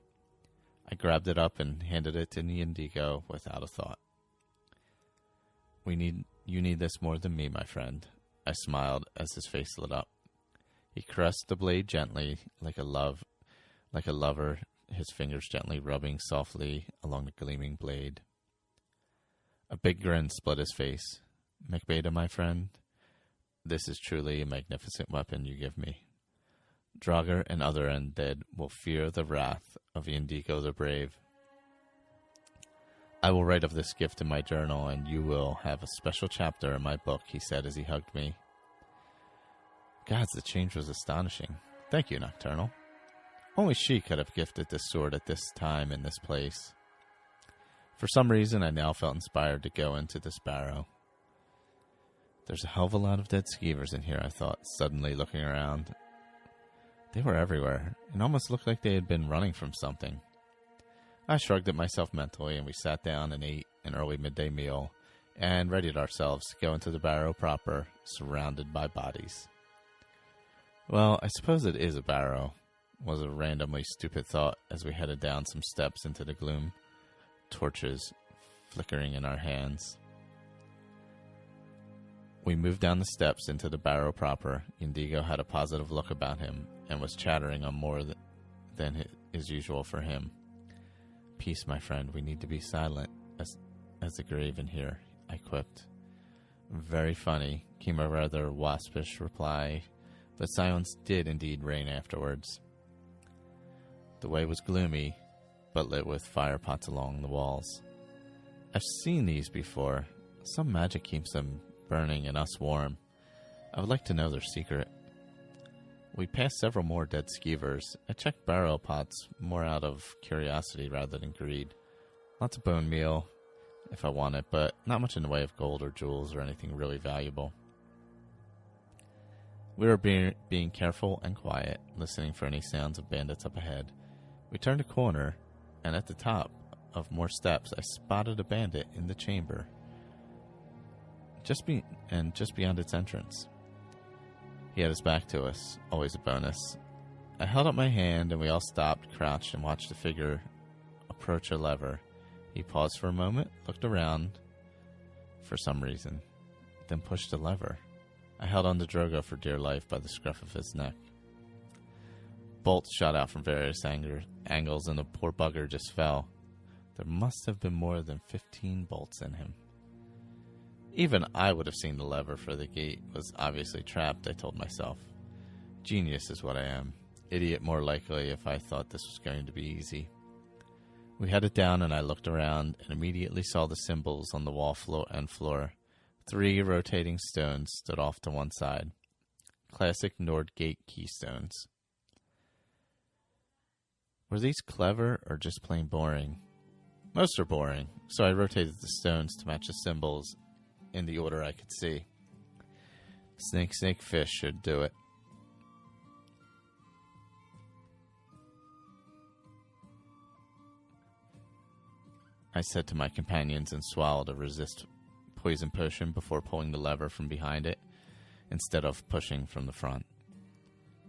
I grabbed it up and handed it to Indigo without a thought. You need this more than me, my friend. I smiled as his face lit up. He caressed the blade gently, like a lover, his fingers gently rubbing softly along the gleaming blade. A big grin split his face. Macbeta, my friend, this is truly a magnificent weapon you give me. Draugr and other undead will fear the wrath of Indigo the Brave. I will write of this gift in my journal, and you will have a special chapter in my book, he said as he hugged me. Gods, the change was astonishing. Thank you, Nocturnal. Only she could have gifted this sword at this time in this place. For some reason, I now felt inspired to go into this barrow. There's a hell of a lot of dead skeevers in here, I thought, suddenly looking around. They were everywhere, and almost looked like they had been running from something. I shrugged at myself mentally, and we sat down and ate an early midday meal, and readied ourselves to go into the barrow proper, surrounded by bodies. Well, I suppose it is a barrow, was a randomly stupid thought as we headed down some steps into the gloom, torches flickering in our hands. We moved down the steps into the barrow proper. Indigo had a positive look about him and was chattering on more than is usual for him. Peace, my friend. We need to be silent as the grave in here, I quipped. Very funny, came a rather waspish reply, but silence did indeed reign afterwards. The way was gloomy, but lit with fire pots along the walls. I've seen these before. Some magic keeps them burning and us warm. I would like to know their secret. We passed several more dead skeevers. I checked burial pots more out of curiosity rather than greed. Lots of bone meal, if I want it, but not much in the way of gold or jewels or anything really valuable. We were being careful and quiet, listening for any sounds of bandits up ahead. We turned a corner, and at the top of more steps, I spotted a bandit in the chamber, just beyond its entrance. He had his back to us, always a bonus. I held up my hand, and we all stopped, crouched, and watched the figure approach a lever. He paused for a moment, looked around for some reason, then pushed the lever. I held on to Drogo for dear life by the scruff of his neck. Bolts shot out from various angles, and the poor bugger just fell. There must have been more than 15 bolts in him. Even I would have seen the lever, for the gate was obviously trapped, I told myself. Genius is what I am. Idiot more likely if I thought this was going to be easy. We headed down, and I looked around and immediately saw the symbols on the wall floor. 3 rotating stones stood off to one side. Classic Nordgate keystones. Were these clever or just plain boring? Most are boring, so I rotated the stones to match the symbols in the order I could see. Snake, snake, fish should do it. I said to my companions and swallowed a resist poison potion before pulling the lever from behind it instead of pushing from the front.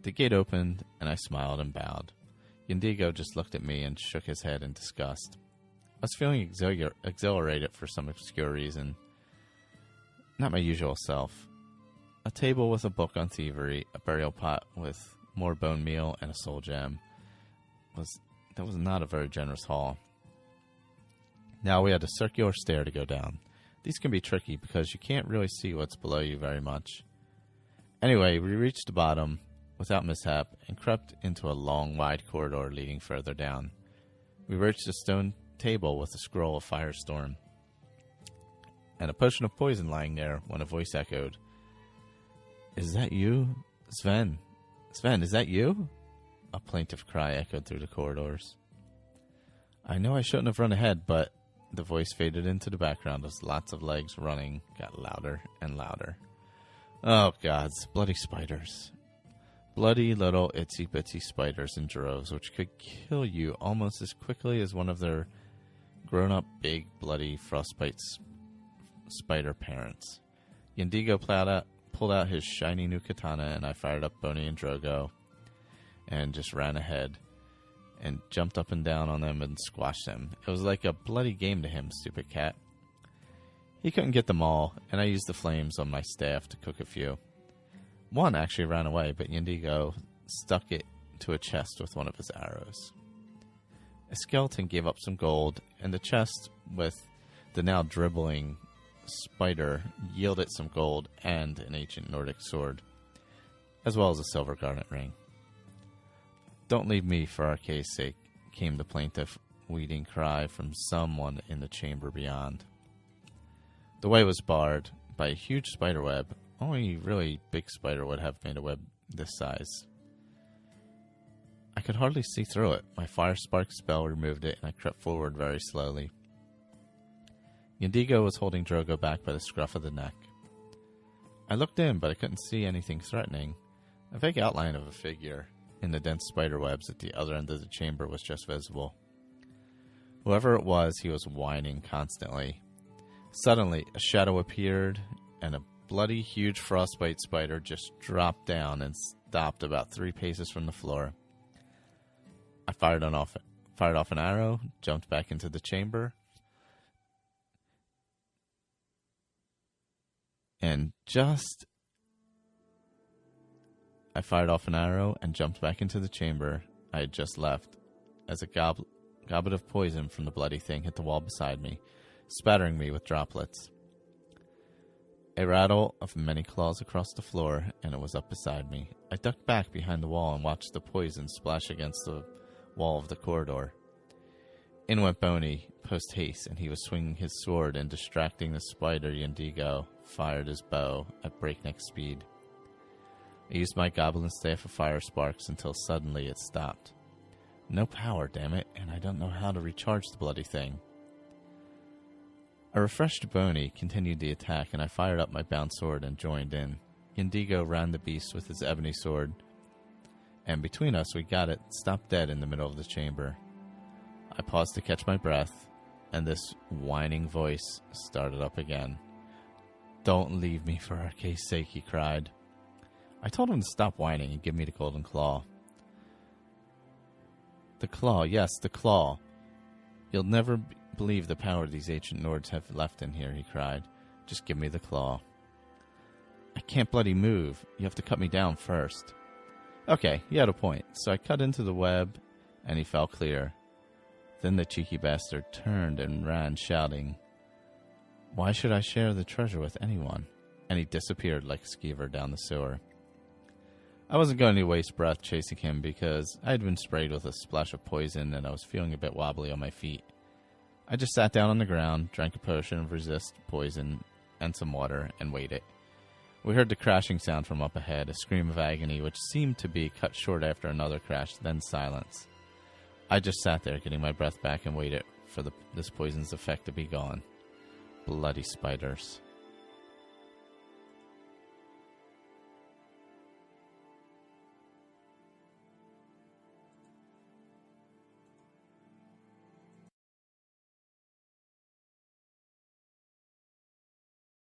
The gate opened, and I smiled and bowed. Yendigo just looked at me and shook his head in disgust. I was feeling exhilarated for some obscure reason. Not my usual self. A table with a book on thievery, a burial pot with more bone meal, and a soul gem. That was not a very generous haul. Now we had a circular stair to go down. These can be tricky because you can't really see what's below you very much. Anyway, we reached the bottom without mishap and crept into a long, wide corridor leading further down. We reached a stone table with a scroll of Firestorm and a potion of poison lying there when a voice echoed, "Is that you? Sven? Sven, is that you?" A plaintive cry echoed through the corridors. I know I shouldn't have run ahead, but the voice faded into the background as lots of legs running got louder and louder. Oh, gods, bloody spiders. Bloody little itsy-bitsy spiders in droves, which could kill you almost as quickly as one of their grown-up big, bloody frostbite spider parents. Yendigo pulled out his shiny new katana, and I fired up Boney and Drogo and just ran ahead and jumped up and down on them and squashed them. It was like a bloody game to him, stupid cat. He couldn't get them all, and I used the flames on my staff to cook a few. One actually ran away, but Yendigo stuck it to a chest with one of his arrows. A skeleton gave up some gold, and the chest with the now dribbling spider yielded some gold and an ancient Nordic sword, as well as a silver garnet ring. "Don't leave me for Arcay's sake," came the plaintive, weeding cry from someone in the chamber beyond. The way was barred by a huge spider web. Only really big spider would have made a web this size. I could hardly see through it. My fire spark spell removed it, and I crept forward very slowly. Yendigo was holding Drogo back by the scruff of the neck. I looked in, but I couldn't see anything threatening. A vague outline of a figure in the dense spider webs at the other end of the chamber was just visible. Whoever it was, he was whining constantly. Suddenly, a shadow appeared, and a bloody huge frostbite spider just dropped down and stopped about 3 paces from the floor. I fired off an arrow, jumped back into the chamber, and I fired off an arrow and jumped back into the chamber I had just left as a goblet of poison from the bloody thing hit the wall beside me, spattering me with droplets. A rattle of many claws across the floor, and it was up beside me. I ducked back behind the wall and watched the poison splash against the wall of the corridor. In went Boney, post-haste, and he was swinging his sword and distracting the spider. Yendigo fired his bow at breakneck speed. I used my goblin staff of fire sparks until suddenly it stopped. No power, damn it, and I don't know how to recharge the bloody thing. A refreshed Boney continued the attack, and I fired up my bound sword and joined in. Indigo ran the beast with his ebony sword, and between us we got it stopped dead in the middle of the chamber. I paused to catch my breath, and this whining voice started up again. "Don't leave me for Arcae's sake," he cried. I told him to stop whining and give me the golden claw. The claw, yes, the claw. You'll never believe the power these ancient Nords have left in here, he cried. Just give me the claw. I can't bloody move. You have to cut me down first. Okay, he had a point. So I cut into the web, and he fell clear. Then the cheeky bastard turned and ran, shouting, "Why should I share the treasure with anyone?" And he disappeared like a skeever down the sewer. I wasn't going to waste breath chasing him because I had been sprayed with a splash of poison and I was feeling a bit wobbly on my feet. I just sat down on the ground, drank a potion of resist poison and some water, and waited. We heard the crashing sound from up ahead, a scream of agony which seemed to be cut short after another crash, then silence. I just sat there getting my breath back and waited for this poison's effect to be gone. Bloody spiders.